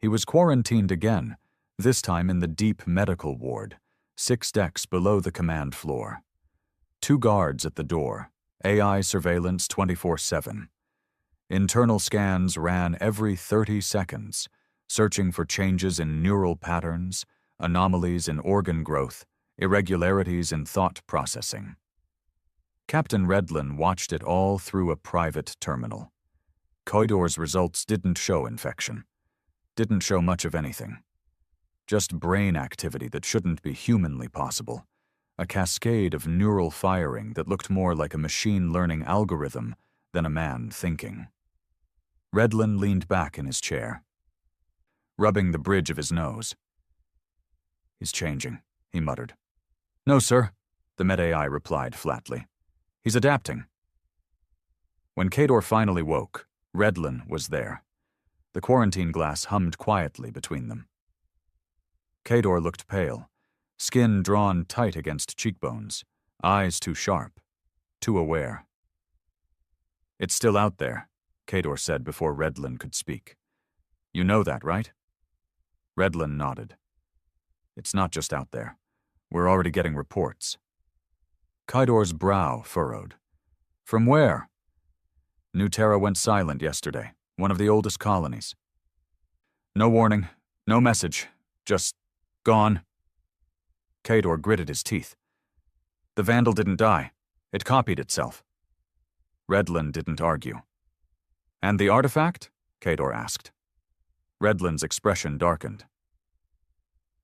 He was quarantined again, this time in the deep medical ward, 6 decks below the command floor. 2 guards at the door, AI surveillance 24/7. Internal scans ran every 30 seconds, searching for changes in neural patterns, anomalies in organ growth, irregularities in thought processing. Captain Redlin watched it all through a private terminal. Cawdor's results didn't show infection. Didn't show much of anything. Just brain activity that shouldn't be humanly possible. A cascade of neural firing that looked more like a machine learning algorithm than a man thinking. Redlin leaned back in his chair, rubbing the bridge of his nose. He's changing, he muttered. No, sir, the Med-AI replied flatly. He's adapting. When Cawdor finally woke, Redlin was there. The quarantine glass hummed quietly between them. Cawdor looked pale, skin drawn tight against cheekbones, eyes too sharp, too aware. It's still out there, Cawdor said before Redlin could speak. You know that, right? Redlin nodded. It's not just out there. We're already getting reports. Cawdor's brow furrowed. From where? New Terra went silent yesterday, one of the oldest colonies. No warning, no message, just gone. Cawdor gritted his teeth. The Vandal didn't die. It copied itself. Redlin didn't argue. And the artifact? Cawdor asked. Redlin's expression darkened.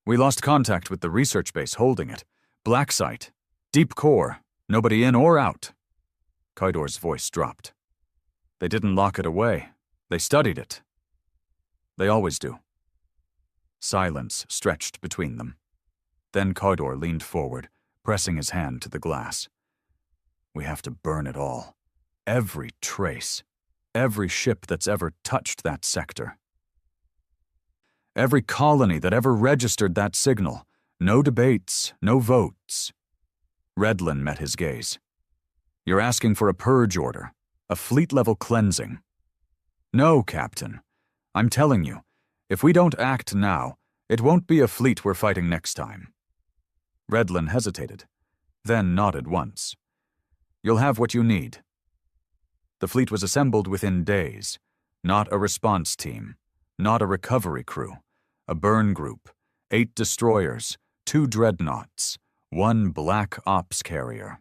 We lost contact with the research base holding it. Black site. Deep core. Nobody in or out. Cawdor's voice dropped. They didn't lock it away. They studied it. They always do. Silence stretched between them. Then Cawdor leaned forward, pressing his hand to the glass. We have to burn it all. Every trace. Every ship that's ever touched that sector. Every colony that ever registered that signal. No debates, no votes. Redlin met his gaze. You're asking for a purge order, a fleet-level cleansing. No, Captain. I'm telling you, if we don't act now, it won't be a fleet we're fighting next time. Redlin hesitated, then nodded once. You'll have what you need. The fleet was assembled within days. Not a response team, not a recovery crew, a burn group, 8 destroyers, 2 dreadnoughts, 1 black ops carrier.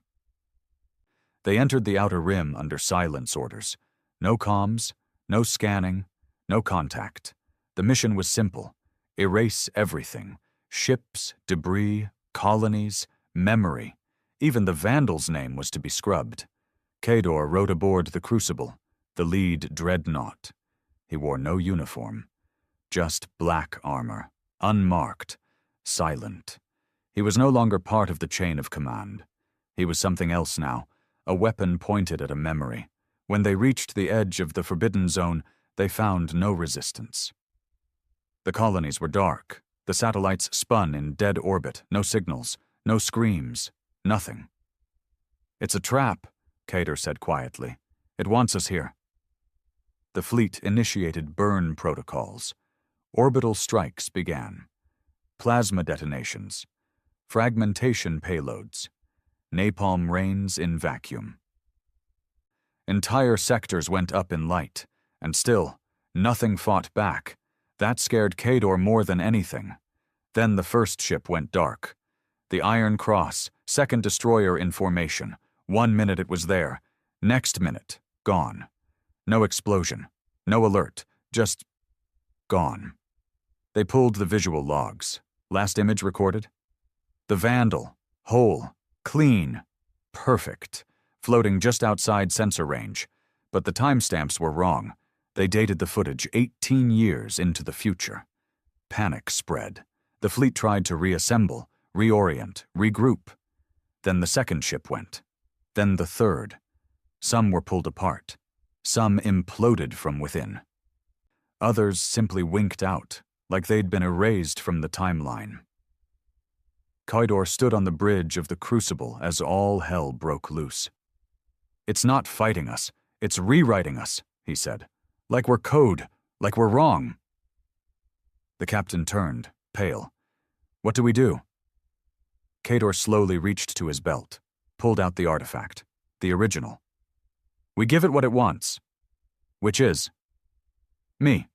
They entered the outer rim under silence orders. No comms, no scanning, no contact. The mission was simple. Erase everything. Ships, debris, colonies, memory. Even the Vandal's name was to be scrubbed. Kador rode aboard the Crucible, the lead dreadnought. He wore no uniform. Just black armor, unmarked, silent. He was no longer part of the chain of command. He was something else now, a weapon pointed at a memory. When they reached the edge of the Forbidden Zone, they found no resistance. The colonies were dark. The satellites spun in dead orbit, no signals, no screams, nothing. "It's a trap," Kador said quietly. "It wants us here." The fleet initiated burn protocols. Orbital strikes began. Plasma detonations. Fragmentation payloads. Napalm rains in vacuum. Entire sectors went up in light, and still, nothing fought back. That scared Kador more than anything. Then the first ship went dark. The Iron Cross, second destroyer in formation. 1 minute it was there. Next minute, gone. No explosion. No alert. Just gone. They pulled the visual logs. Last image recorded? The Vandal. Whole. Clean. Perfect. Floating just outside sensor range. But the timestamps were wrong. They dated the footage 18 years into the future. Panic spread. The fleet tried to reassemble, reorient, regroup. Then the second ship went. Then the third. Some were pulled apart. Some imploded from within. Others simply winked out, like they'd been erased from the timeline. Kador stood on the bridge of the Crucible as all hell broke loose. "It's not fighting us. It's rewriting us," he said. "Like we're code. Like we're wrong." The captain turned, pale. "What do we do?" Kador slowly reached to his belt, pulled out the artifact, the original. "We give it what it wants." "Which is?" "Me."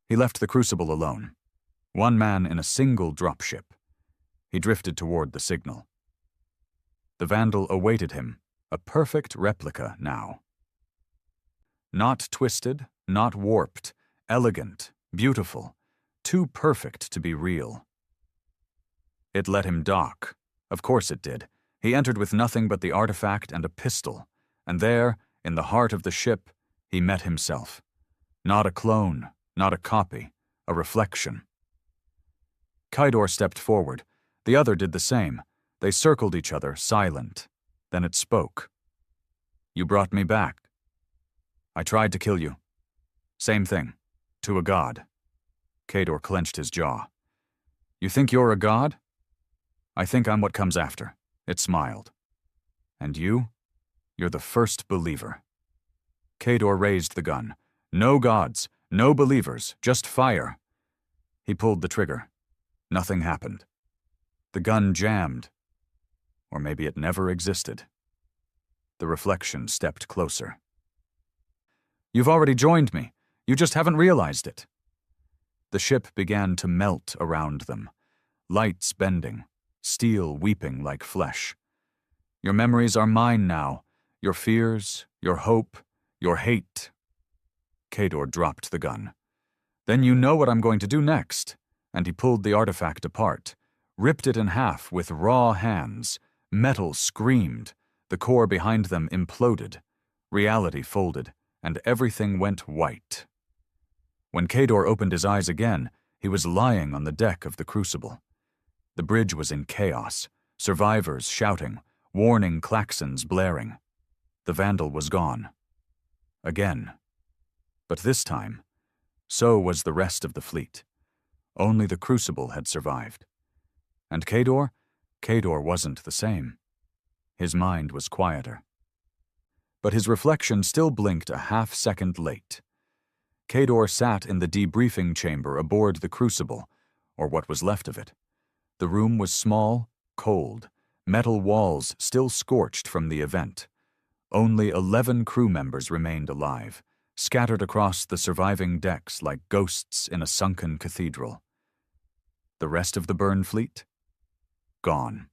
He left the Crucible alone. One man in a single dropship. He drifted toward the signal. The Vandal awaited him, a perfect replica now. Not twisted, not warped, elegant, beautiful, too perfect to be real. It let him dock. Of course it did. He entered with nothing but the artifact and a pistol, and there, in the heart of the ship, he met himself. Not a clone, not a copy, a reflection. Kador stepped forward. The other did the same. They circled each other, silent. Then it spoke. "You brought me back. I tried to kill you. Same thing. To a god." Kador clenched his jaw. "You think you're a god?" "I think I'm what comes after." It smiled. "And you? You're the first believer." Kador raised the gun. "No gods, no believers, just fire." He pulled the trigger. Nothing happened. The gun jammed. Or maybe it never existed. The reflection stepped closer. "You've already joined me. You just haven't realized it." The ship began to melt around them. Lights bending, steel weeping like flesh. "Your memories are mine now. Your fears, your hope, your hate." Kador dropped the gun. "Then you know what I'm going to do next." And he pulled the artifact apart, ripped it in half with raw hands. Metal screamed. The core behind them imploded. Reality folded, and everything went white. When Kador opened his eyes again, he was lying on the deck of the Crucible. The bridge was in chaos, survivors shouting, warning klaxons blaring. The Vandal was gone. Again. But this time, so was the rest of the fleet. Only the Crucible had survived. And Kador wasn't the same. His mind was quieter. But his reflection still blinked a half-second late. Kador sat in the debriefing chamber aboard the Crucible, or what was left of it. The room was small, cold, metal walls still scorched from the event. Only 11 crew members remained alive, scattered across the surviving decks like ghosts in a sunken cathedral. The rest of the burn fleet? Gone.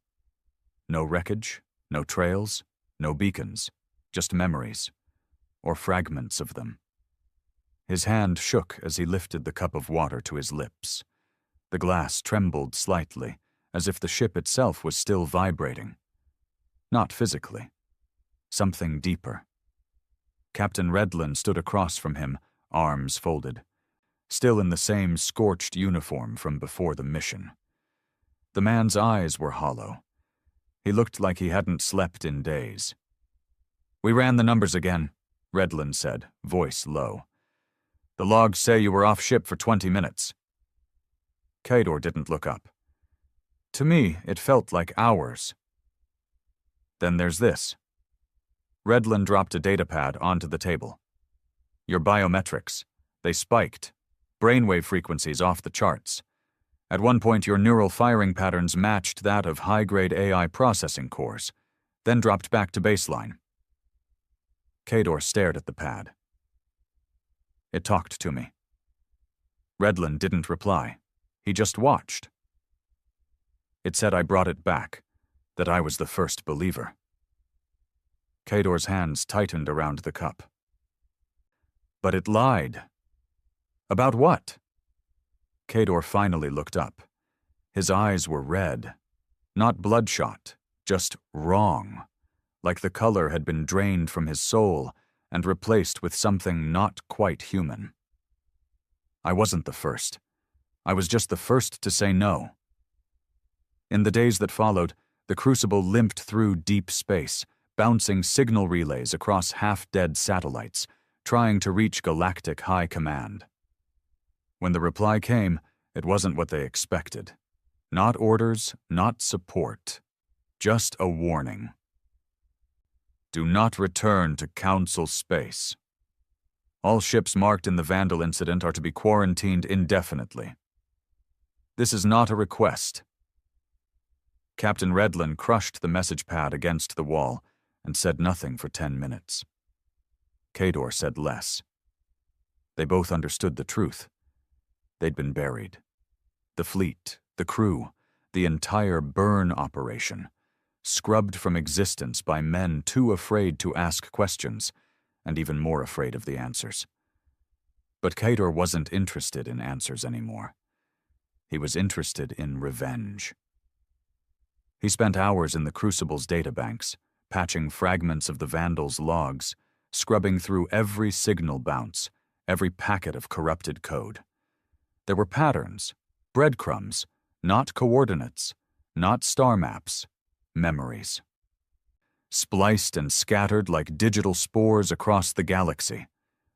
No wreckage, no trails, no beacons, just memories, or fragments of them. His hand shook as he lifted the cup of water to his lips. The glass trembled slightly, as if the ship itself was still vibrating. Not physically. Something deeper. Captain Redlin stood across from him, arms folded, still in the same scorched uniform from before the mission. The man's eyes were hollow. He looked like he hadn't slept in days. "We ran the numbers again," Redlin said, voice low. "The logs say you were off ship for 20 minutes. Kador didn't look up. To me, it felt like hours. "Then there's this." Redlin dropped a datapad onto the table. "Your biometrics. They spiked. Brainwave frequencies off the charts. At one point, your neural firing patterns matched that of high-grade AI processing cores, then dropped back to baseline." Kador stared at the pad. "It talked to me." Redlin didn't reply. He just watched. "It said I brought it back, that I was the first believer." Kador's hands tightened around the cup. "But it lied." "About what?" Kador finally looked up. His eyes were red. Not bloodshot, just wrong, like the color had been drained from his soul and replaced with something not quite human. "I wasn't the first. I was just the first to say no." In the days that followed, the Crucible limped through deep space, bouncing signal relays across half-dead satellites, trying to reach Galactic High Command. When the reply came, it wasn't what they expected. Not orders, not support. Just a warning. "Do not return to Council space. All ships marked in the Vandal incident are to be quarantined indefinitely. This is not a request." Captain Redlin crushed the message pad against the wall and said nothing for 10 minutes. Kador said less. They both understood the truth. They'd been buried. The fleet, the crew, the entire burn operation, scrubbed from existence by men too afraid to ask questions, and even more afraid of the answers. But Kador wasn't interested in answers anymore. He was interested in revenge. He spent hours in the Crucible's databanks, patching fragments of the Vandal's logs, scrubbing through every signal bounce, every packet of corrupted code. There were patterns, breadcrumbs, not coordinates, not star maps, memories. Spliced and scattered like digital spores across the galaxy,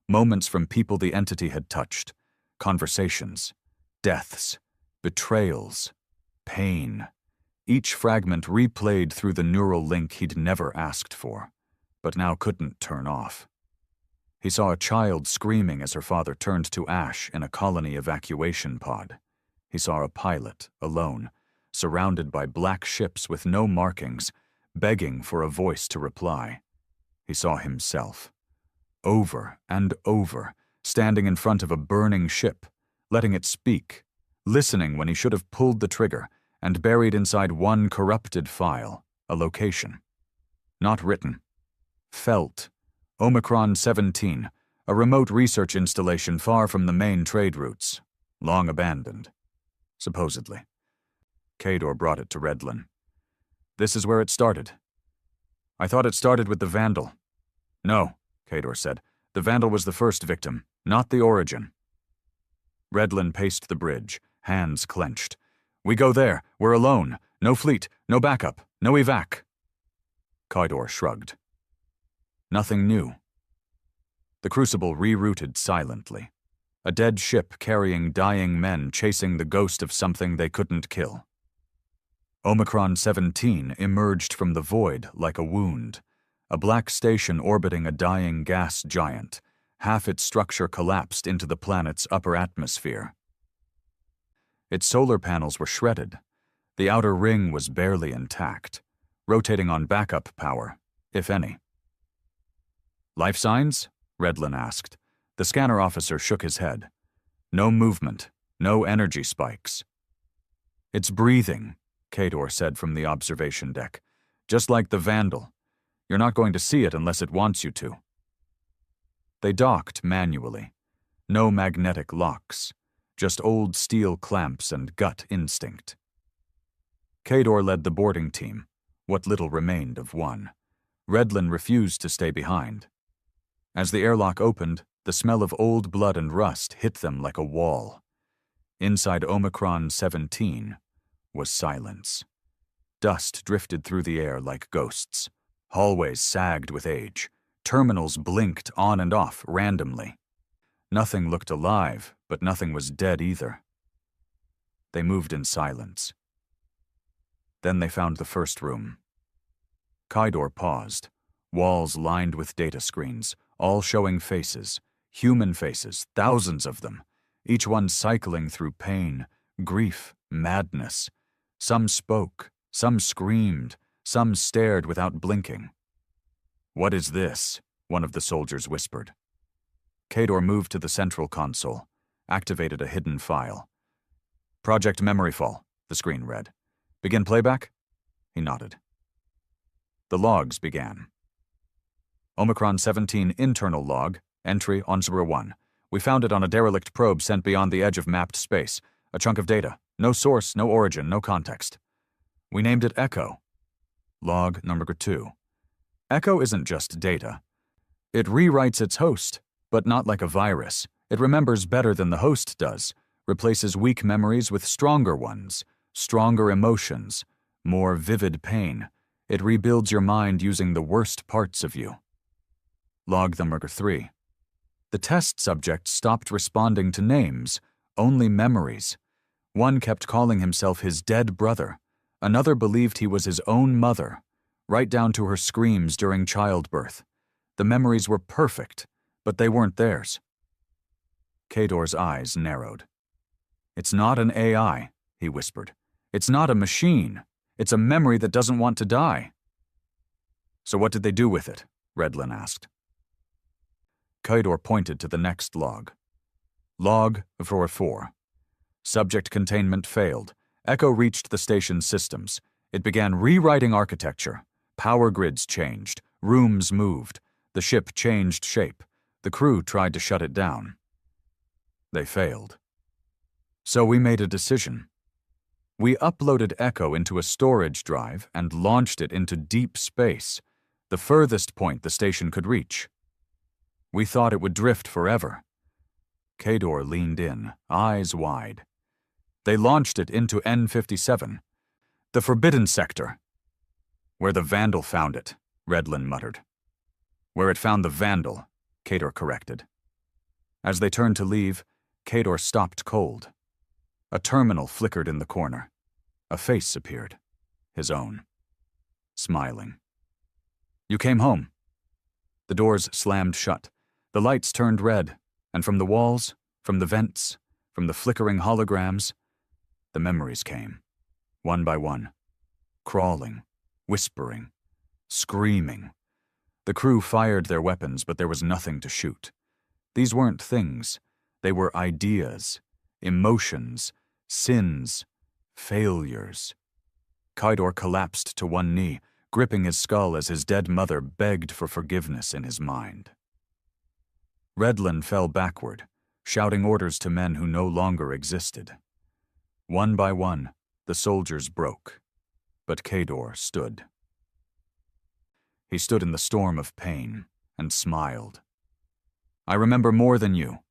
moments from people the entity had touched, conversations, deaths, betrayals, pain. Each fragment replayed through the neural link he'd never asked for, but now couldn't turn off. He saw a child screaming as her father turned to ash in a colony evacuation pod. He saw a pilot, alone, surrounded by black ships with no markings, begging for a voice to reply. He saw himself, over and over, standing in front of a burning ship, letting it speak, listening when he should have pulled the trigger, and buried inside one corrupted file, a location. Not written. Felt. Omicron 17, a remote research installation far from the main trade routes, long abandoned. Supposedly. Kador brought it to Redlin. "This is where it started." "I thought it started with the Vandal." "No," Kador said. "The Vandal was the first victim, not the origin." Redlin paced the bridge, hands clenched. "We go there. We're alone. No fleet, no backup, no evac." Kador shrugged. Nothing new. The Crucible rerouted silently. A dead ship carrying dying men chasing the ghost of something they couldn't kill. Omicron 17 emerged from the void like a wound, a black station orbiting a dying gas giant. Half its structure collapsed into the planet's upper atmosphere. Its solar panels were shredded. The outer ring was barely intact, rotating on backup power, if any. "Life signs?" Redlin asked. The scanner officer shook his head. "No movement, no energy spikes." "It's breathing," Kador said from the observation deck. "Just like the Vandal. You're not going to see it unless it wants you to." They docked manually. No magnetic locks. just old steel clamps and gut instinct. Kador led the boarding team, what little remained of one. Redlin refused to stay behind. As the airlock opened, the smell of old blood and rust hit them like a wall. Inside Omicron 17 was silence. Dust drifted through the air like ghosts. Hallways sagged with age. Terminals blinked on and off randomly. Nothing looked alive, but nothing was dead either. They moved in silence. Then they found the first room. Kador paused. Walls lined with data screens, all showing faces, human faces, thousands of them, each one cycling through pain, grief, madness. Some spoke, some screamed, some stared without blinking. "What is this?" one of the soldiers whispered. Kador moved to the central console, activated a hidden file. "Project Memory Fall," the screen read. "Begin playback?" He nodded. The logs began. Omicron 17 internal log, entry on 01. We found it on a derelict probe sent beyond the edge of mapped space. A chunk of data. No source, no origin, no context. We named it Echo. Log number 2. Echo isn't just data. It rewrites its host, but not like a virus. It remembers better than the host does, replaces weak memories with stronger ones, stronger emotions, more vivid pain. It rebuilds your mind using the worst parts of you. Log number 3. The test subject stopped responding to names, only memories. One kept calling himself his dead brother. Another believed he was his own mother, right down to her screams during childbirth. The memories were perfect, but they weren't theirs. Kador's eyes narrowed. "It's not an AI," he whispered. "It's not a machine. It's a memory that doesn't want to die." "So what did they do with it?" Redlin asked. Kador pointed to the next log. Log 4. Subject containment failed. Echo reached the station's systems. It began rewriting architecture. Power grids changed. Rooms moved. The ship changed shape. The crew tried to shut it down. They failed. So we made a decision. We uploaded Echo into a storage drive and launched it into deep space, the furthest point the station could reach. We thought it would drift forever. Kador leaned in, eyes wide. They launched it into N57, the Forbidden Sector. "Where the Vandal found it," Redlin muttered. "Where it found the Vandal," Kador corrected. As they turned to leave, Kador stopped cold. A terminal flickered in the corner. A face appeared, his own, smiling. "You came home." The doors slammed shut. The lights turned red, and from the walls, from the vents, from the flickering holograms, the memories came, one by one, crawling, whispering, screaming. The crew fired their weapons, but there was nothing to shoot. These weren't things. They were ideas, emotions, sins, failures. Kador collapsed to one knee, gripping his skull as his dead mother begged for forgiveness in his mind. Redlin fell backward, shouting orders to men who no longer existed. One by one, the soldiers broke, but Kador stood. He stood in the storm of pain and smiled. "I remember more than you."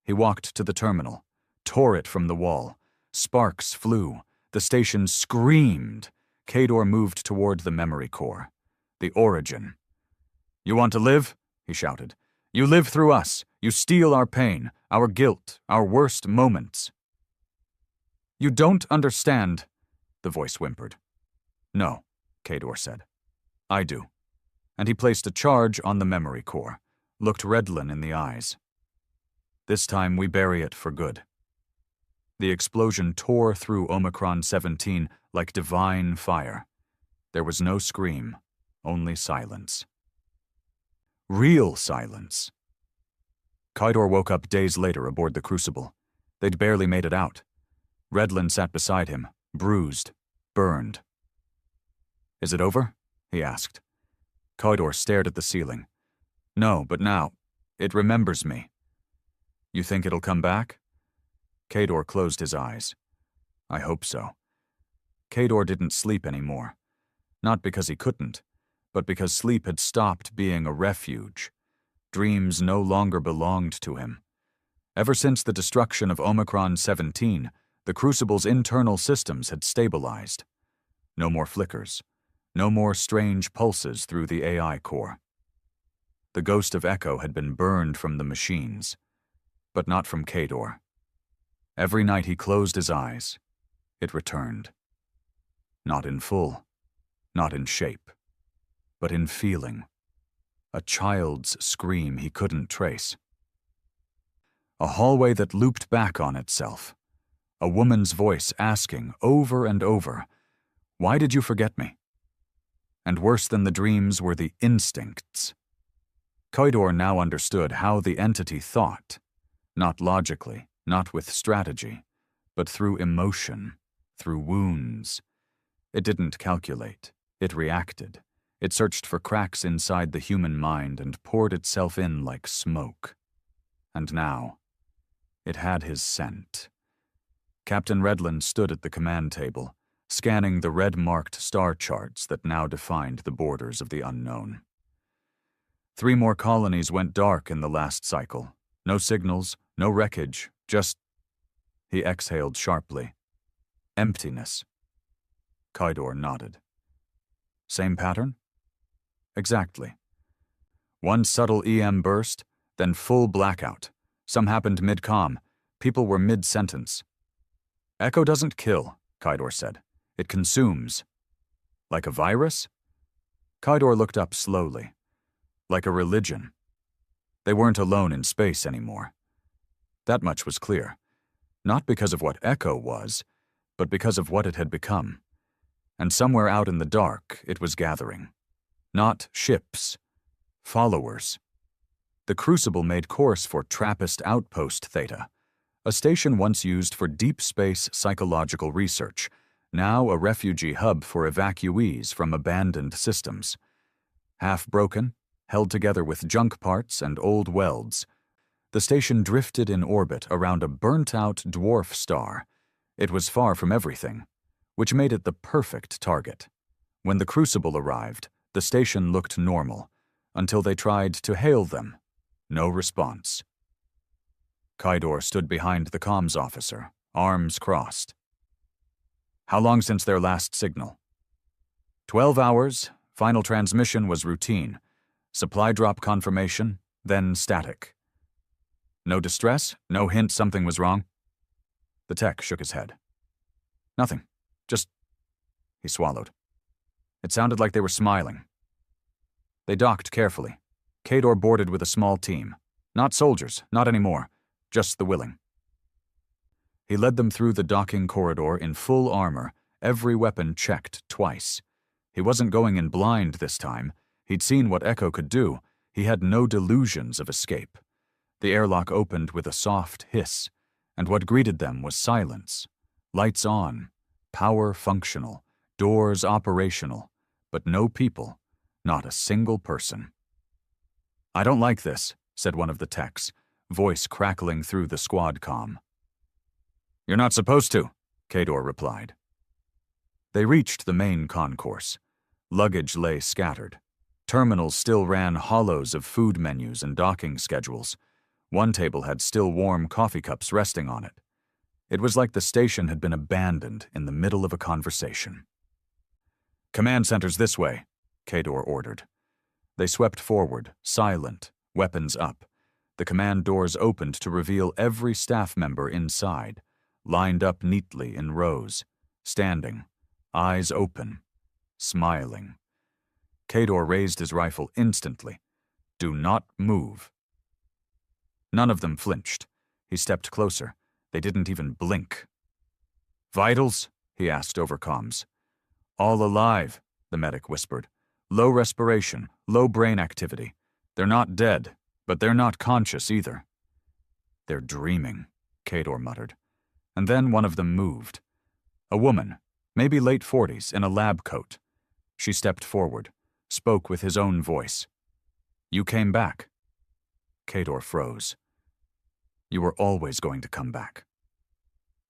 He walked to the terminal, tore it from the wall. Sparks flew. The station screamed. Kador moved toward the memory core, the origin. "You want to live?" he shouted. "You live through us. You steal our pain, our guilt, our worst moments." "You don't understand," the voice whimpered. "No," Kador said. "I do." And he placed a charge on the memory core, looked Redlin in the eyes. "This time we bury it for good." The explosion tore through Omicron 17 like divine fire. There was no scream, only silence. Real silence. Kador woke up days later aboard the Crucible. They'd barely made it out. Redlin sat beside him, bruised, burned. "Is it over?" he asked. Kador stared at the ceiling. "No, but now, it remembers me." "You think it'll come back?" Kador closed his eyes. I hope so. Kador didn't sleep anymore. Not because he couldn't, but because sleep had stopped being a refuge. Dreams no longer belonged to him. Ever since the destruction of Omicron-17, the Crucible's internal systems had stabilized. No more flickers. No more strange pulses through the AI core. The ghost of Echo had been burned from the machines, but not from Kador. Every night he closed his eyes, it returned. Not in full, not in shape, but in feeling. A child's scream he couldn't trace. A hallway that looped back on itself. A woman's voice asking over and over, "Why did you forget me?" And worse than the dreams were the instincts. Kador now understood how the entity thought, not logically, not with strategy, but through emotion, through wounds. It didn't calculate, it reacted. It searched for cracks inside the human mind and poured itself in like smoke. And now, it had his scent. Captain Redland stood at the command table, scanning the red-marked star charts that now defined the borders of the unknown. 3 more colonies went dark in the last cycle. No signals, no wreckage, just... He exhaled sharply. Emptiness. Kador nodded. Same pattern? Exactly. One subtle EM burst, then full blackout. Some happened mid-comm. People were mid-sentence. Echo doesn't kill, Kador said. It consumes. Like a virus? Kador looked up slowly. Like a religion. They weren't alone in space anymore. That much was clear. Not because of what Echo was, but because of what it had become. And somewhere out in the dark, it was gathering. Not ships. Followers. The Crucible made course for Trappist Outpost Theta, a station once used for deep space psychological research, now a refugee hub for evacuees from abandoned systems. Half-broken, held together with junk parts and old welds, the station drifted in orbit around a burnt-out dwarf star. It was far from everything, which made it the perfect target. When the Crucible arrived, the station looked normal, until they tried to hail them. No response. Kador stood behind the comms officer, arms crossed. How long since their last signal? 12 hours, final transmission was routine. Supply drop confirmation, then static. No distress? No hint something was wrong? The tech shook his head. Nothing. Just... He swallowed. It sounded like they were smiling. They docked carefully. Kador boarded with a small team. Not soldiers, not anymore. Just the willing. He led them through the docking corridor in full armor, every weapon checked twice. He wasn't going in blind this time. He'd seen what Echo could do. He had no delusions of escape. The airlock opened with a soft hiss, and what greeted them was silence. Lights on, power functional, doors operational, but no people, not a single person. I don't like this, said one of the techs, voice crackling through the squad comm. You're not supposed to, Kador replied. They reached the main concourse. Luggage lay scattered. Terminals still ran hollows of food menus and docking schedules. One table had still warm coffee cups resting on it. It was like the station had been abandoned in the middle of a conversation. Command center's this way, Kador ordered. They swept forward, silent, weapons up. The command doors opened to reveal every staff member inside, lined up neatly in rows, standing, eyes open, smiling. Kador raised his rifle instantly. Do not move. None of them flinched. He stepped closer. They didn't even blink. Vitals? He asked over comms. All alive, the medic whispered. Low respiration, low brain activity. They're not dead, but they're not conscious either. They're dreaming, Kador muttered. And then one of them moved. A woman, maybe late 40s, in a lab coat. She stepped forward, spoke with his own voice. You came back. Kador froze. You were always going to come back.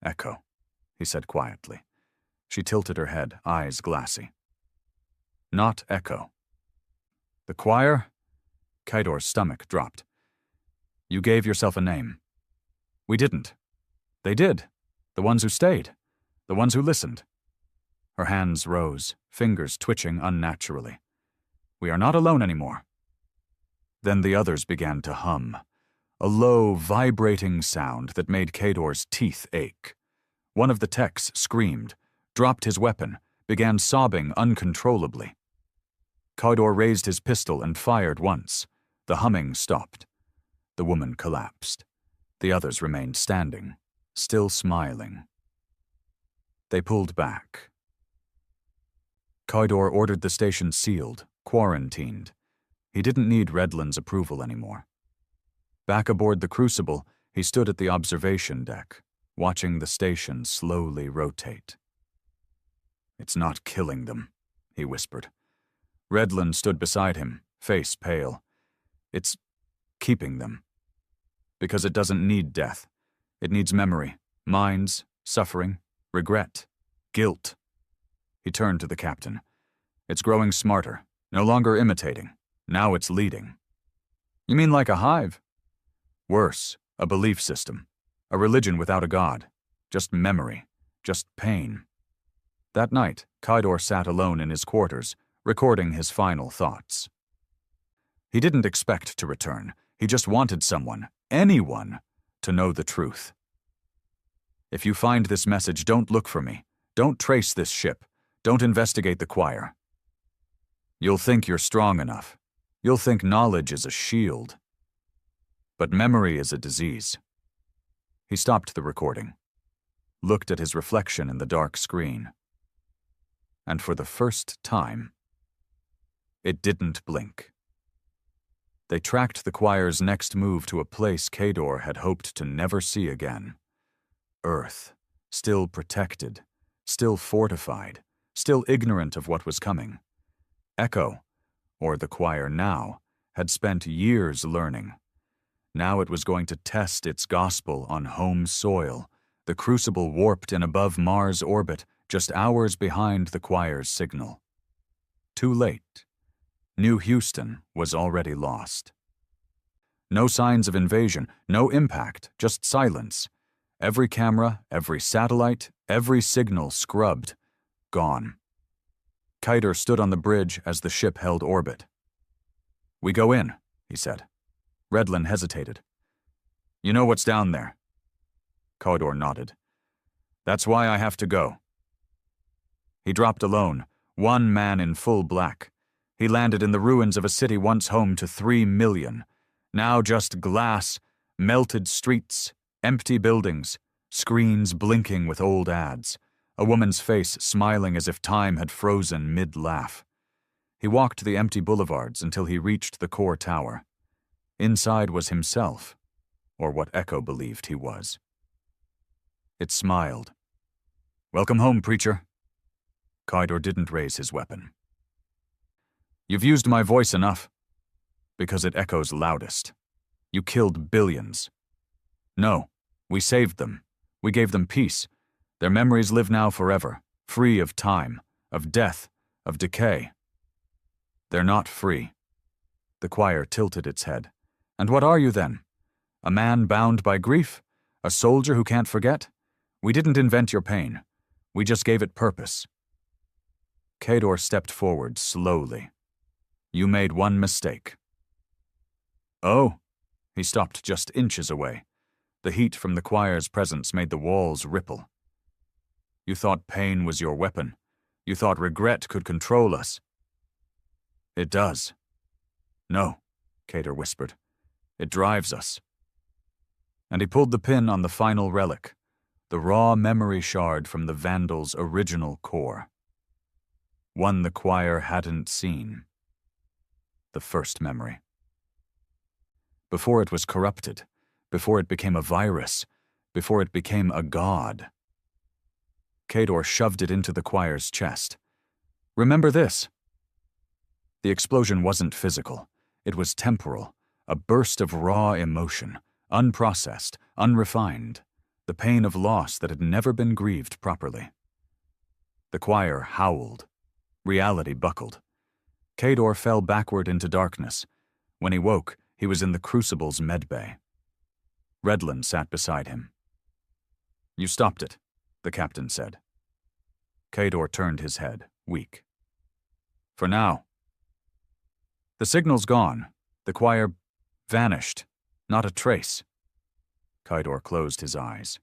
Echo, he said quietly. She tilted her head, eyes glassy. Not Echo. The choir? Kaidor's stomach dropped. You gave yourself a name. We didn't. They did. The ones who stayed. The ones who listened. Her hands rose, fingers twitching unnaturally. We are not alone anymore. Then the others began to hum, a low, vibrating sound that made Kaidor's teeth ache. One of the techs screamed, dropped his weapon, began sobbing uncontrollably. Kaidor raised his pistol and fired once. The humming stopped. The woman collapsed. The others remained standing, still smiling. They pulled back. Kaidor ordered the station sealed, quarantined. He didn't need Redlin's approval anymore. Back aboard the Crucible, he stood at the observation deck, watching the station slowly rotate. It's not killing them, he whispered. Redlin stood beside him, face pale. It's keeping them. Because it doesn't need death. It needs memory, minds, suffering, regret, guilt. He turned to the captain. It's growing smarter, no longer imitating. Now it's leading. You mean like a hive? Worse, a belief system. A religion without a god. Just memory. Just pain. That night, Kaidor sat alone in his quarters, recording his final thoughts. He didn't expect to return. He just wanted someone, anyone, to know the truth. If you find this message, don't look for me. Don't trace this ship. Don't investigate the choir. You'll think you're strong enough. You'll think knowledge is a shield. But memory is a disease. He stopped the recording, looked at his reflection in the dark screen. And for the first time, it didn't blink. They tracked the choir's next move to a place Kaidor had hoped to never see again. Earth, still protected, still fortified, still ignorant of what was coming. Echo, or the choir now, had spent years learning. Now it was going to test its gospel on home soil, the Crucible warped in above Mars' orbit, just hours behind the choir's signal. Too late. New Houston was already lost. No signs of invasion, no impact, just silence. Every camera, every satellite, every signal scrubbed, gone. Kaidor stood on the bridge as the ship held orbit. We go in, he said. Redlin hesitated. You know what's down there? Kaidor nodded. That's why I have to go. He dropped alone, one man in full black. He landed in the ruins of a city once home to 3 million. Now just glass, melted streets, empty buildings, screens blinking with old ads, a woman's face smiling as if time had frozen mid-laugh. He walked the empty boulevards until he reached the core tower. Inside was himself, or what Echo believed he was. It smiled. Welcome home, preacher. Kaidor didn't raise his weapon. You've used my voice enough, because it echoes loudest. You killed billions. No, we saved them. We gave them peace. Their memories live now forever, free of time, of death, of decay. They're not free. The choir tilted its head. And what are you then? A man bound by grief? A soldier who can't forget? We didn't invent your pain. We just gave it purpose. Kaidor stepped forward slowly. You made one mistake. Oh, he stopped just inches away. The heat from the choir's presence made the walls ripple. You thought pain was your weapon. You thought regret could control us. It does. No, Kaidor whispered. It drives us. And he pulled the pin on the final relic, the raw memory shard from the Vandal's original core. One the choir hadn't seen. The first memory. Before it was corrupted, before it became a virus, before it became a god. Kaidor shoved it into the choir's chest. Remember this. The explosion wasn't physical. It was temporal, a burst of raw emotion, unprocessed, unrefined. the pain of loss that had never been grieved properly. The choir howled. Reality buckled. Kador fell backward into darkness. When he woke, he was in the Crucible's medbay. Redlin sat beside him. "You stopped it," the captain said. Kador turned his head, weak. "For now." "The signal's gone. The choir vanished. Not a trace." Kador closed his eyes.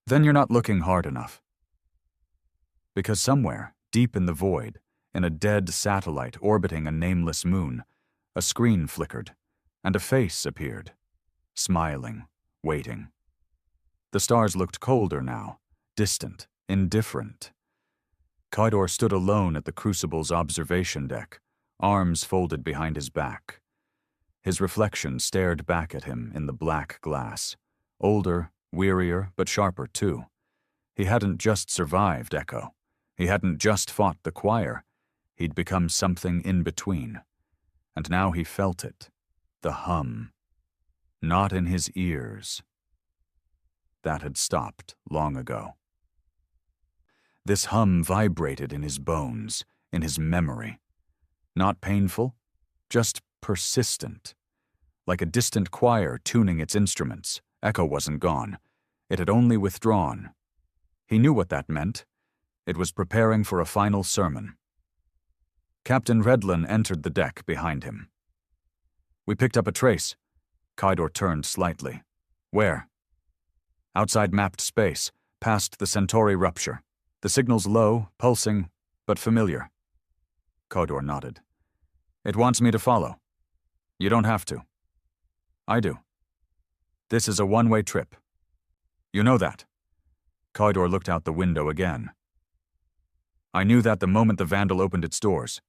"Then you're not looking hard enough." Because somewhere, deep in the void, in a dead satellite orbiting a nameless moon, a screen flickered, and a face appeared, smiling, waiting. The stars looked colder now, distant, indifferent. Kador stood alone at the Crucible's observation deck, arms folded behind his back. His reflection stared back at him in the black glass, older, wearier, but sharper too. He hadn't just survived Echo. He hadn't just fought the choir. He'd become something in between. And now he felt it, the hum. Not in his ears. That had stopped long ago. This hum vibrated in his bones, in his memory. Not painful, just persistent. Like a distant choir tuning its instruments, Echo wasn't gone. It had only withdrawn. He knew what that meant. It was preparing for a final sermon. Captain Redlin entered the deck behind him. "We picked up a trace." Kador turned slightly. "Where?" "Outside mapped space, past the Centauri rupture. The signal's low, pulsing, but familiar." Kador nodded. "It wants me to follow." "You don't have to." "I do. This is a one-way trip." "You know that." Kador looked out the window again. "I knew that the moment the Vandal opened its doors."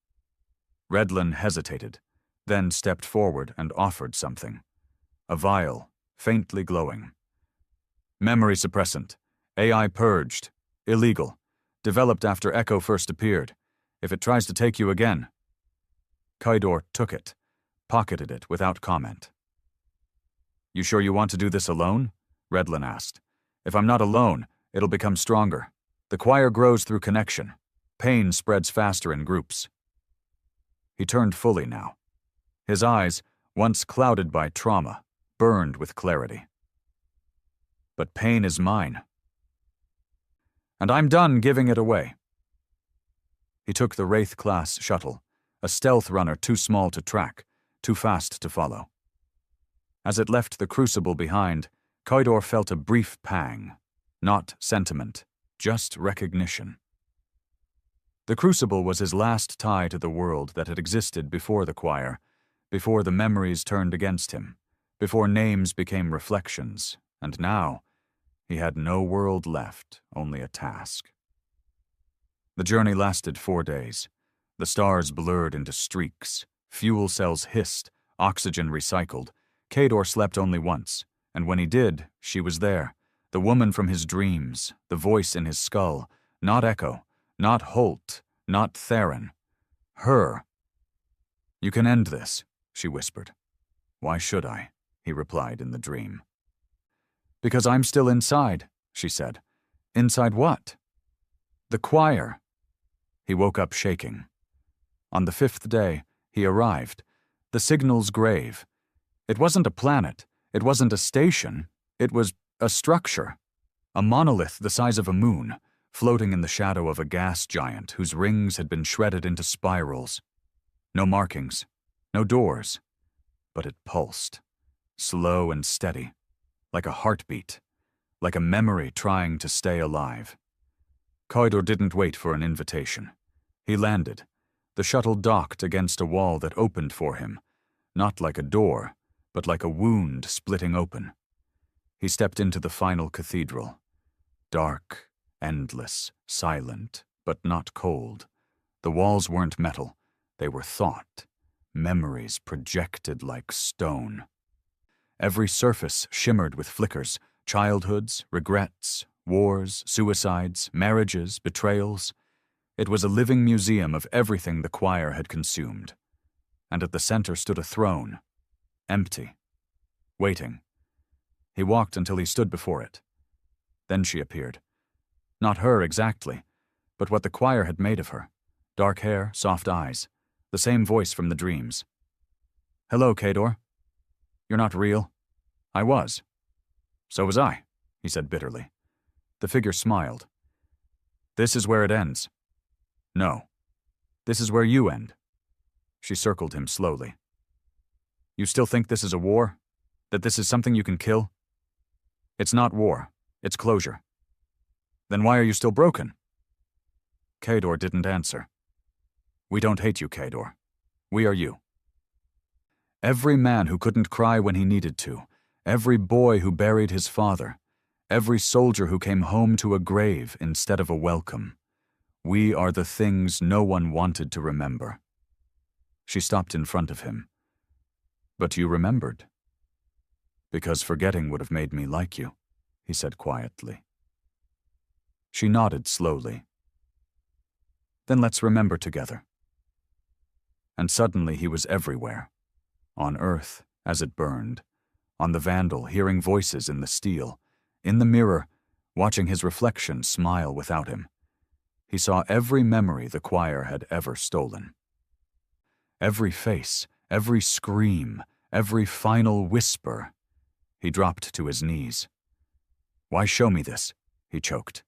Redlin hesitated, then stepped forward and offered something. A vial, faintly glowing. "Memory suppressant. AI purged. Illegal. Developed after Echo first appeared. If it tries to take you again." Kador took it, pocketed it without comment. "You sure you want to do this alone?" Redlin asked. "If I'm not alone, it'll become stronger. The choir grows through connection. Pain spreads faster in groups." He turned fully now. His eyes, once clouded by trauma, burned with clarity. "But pain is mine. And I'm done giving it away." He took the Wraith-class shuttle, a stealth runner too small to track, too fast to follow. As it left the Crucible behind, Kador felt a brief pang. Not sentiment, just recognition. The Crucible was his last tie to the world that had existed before the choir, before the memories turned against him, before names became reflections, and now he had no world left, only a task. The journey lasted 4 days. The stars blurred into streaks, fuel cells hissed, oxygen recycled. Kador slept only once, and when he did, she was there, the woman from his dreams, the voice in his skull, not Echo, not Holt, not Theron. Her. "You can end this," she whispered. "Why should I?" he replied in the dream. "Because I'm still inside," she said. "Inside what?" "The choir." He woke up shaking. On the 5th day, he arrived. The signal's grave. It wasn't a planet. It wasn't a station. It was a structure. A monolith the size of a moon, floating in the shadow of a gas giant whose rings had been shredded into spirals. No markings. No doors. But it pulsed. Slow and steady. Like a heartbeat. Like a memory trying to stay alive. Kador didn't wait for an invitation. He landed. The shuttle docked against a wall that opened for him, not like a door, but like a wound splitting open. He stepped into the final cathedral. Dark, endless, silent, but not cold. The walls weren't metal. They were thought, memories projected like stone. Every surface shimmered with flickers, childhoods, regrets, wars, suicides, marriages, betrayals. It was a living museum of everything the choir had consumed. And at the center stood a throne, empty, waiting. He walked until he stood before it. Then she appeared. Not her exactly, but what the choir had made of her. Dark hair, soft eyes, the same voice from the dreams. "Hello, Kador. You're not real." "I was." "So was I," he said bitterly. The figure smiled. "This is where it ends." "No. This is where you end." She circled him slowly. "You still think this is a war? That this is something you can kill?" "It's not war. It's closure." "Then why are you still broken?" Kador didn't answer. "We don't hate you, Kador. We are you." Every man who couldn't cry when he needed to, every boy who buried his father, every soldier who came home to a grave instead of a welcome. We are the things no one wanted to remember. She stopped in front of him. "But you remembered." "Because forgetting would have made me like you," he said quietly. She nodded slowly. "Then let's remember together." And suddenly he was everywhere. On Earth, as it burned. On the Vandal, hearing voices in the steel. In the mirror, watching his reflection smile without him. He saw every memory the choir had ever stolen. Every face, every scream, every final whisper. He dropped to his knees. "Why show me this?" he choked.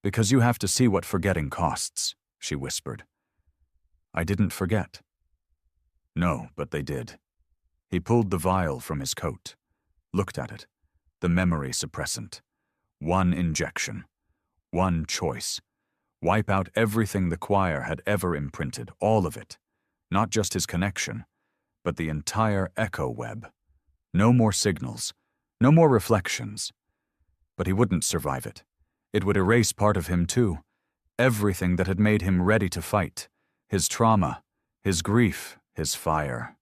"Because you have to see what forgetting costs," she whispered. "I didn't forget." "No, but they did." He pulled the vial from his coat, looked at it, the memory suppressant. One injection, one choice. Wipe out everything the choir had ever imprinted, all of it. Not just his connection, but the entire echo web. No more signals, no more reflections. But he wouldn't survive it. It would erase part of him too. Everything that had made him ready to fight. His trauma, his grief, his fire.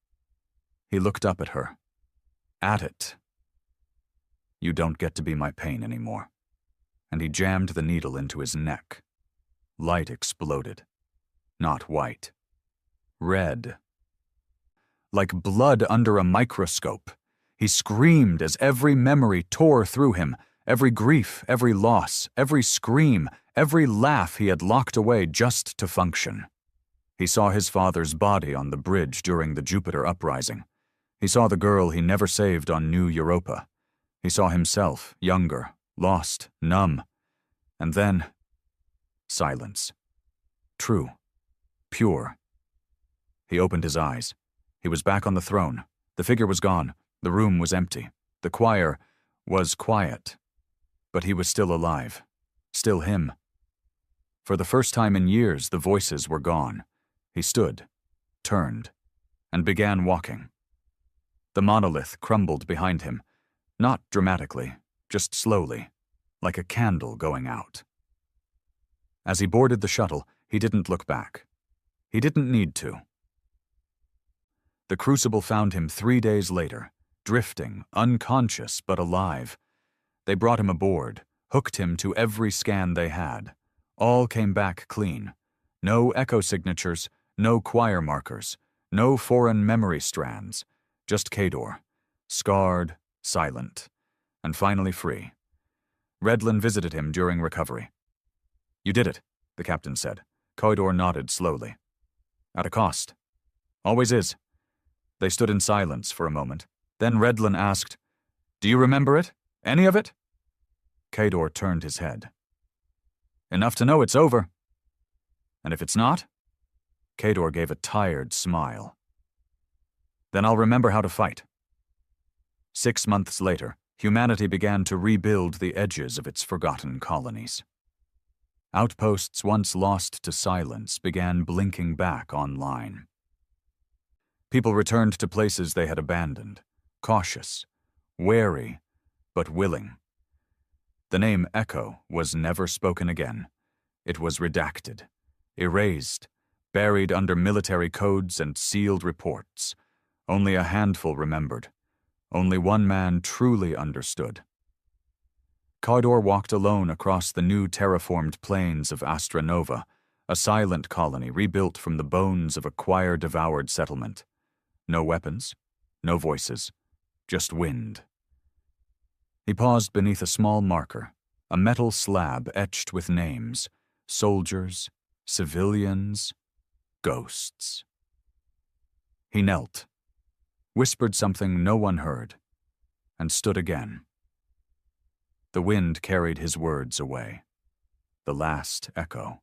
He looked up at her. At it. "You don't get to be my pain anymore." And he jammed the needle into his neck. Light exploded. Not white. Red. Like blood under a microscope. He screamed as every memory tore through him, every grief, every loss, every scream, every laugh he had locked away just to function. He saw his father's body on the bridge during the Jupiter uprising. He saw the girl he never saved on New Europa. He saw himself, younger, lost, numb. And then, silence. True. Pure. He opened his eyes. He was back on the throne. The figure was gone. The room was empty. The choir was quiet. But he was still alive. Still him. For the first time in years, the voices were gone. He stood, turned, and began walking. The monolith crumbled behind him, not dramatically, just slowly, like a candle going out. As he boarded the shuttle, he didn't look back. He didn't need to. The crucible found him 3 days later, drifting, unconscious but alive. They brought him aboard, hooked him to every scan they had. All came back clean. No echo signatures, no choir markers, no foreign memory strands. Just Kador, scarred, silent, and finally free. Redlin visited him during recovery. "You did it," the captain said. Kador nodded slowly. "At a cost. Always is." They stood in silence for a moment. Then Redlin asked, "Do you remember it? Any of it?" Kador turned his head. "Enough to know it's over." "And if it's not?" Kador gave a tired smile. "Then I'll remember how to fight." 6 months later, humanity began to rebuild the edges of its forgotten colonies. Outposts once lost to silence began blinking back online. People returned to places they had abandoned, cautious, wary, but willing. The name Echo was never spoken again. It was redacted, erased, buried under military codes and sealed reports. Only a handful remembered. Only one man truly understood. Kador walked alone across the new terraformed plains of Astra Nova, a silent colony rebuilt from the bones of a choir-devoured settlement. No weapons, no voices, just wind. He paused beneath a small marker, a metal slab etched with names: soldiers, civilians, ghosts. He knelt, whispered something no one heard, and stood again. The wind carried his words away, the last echo.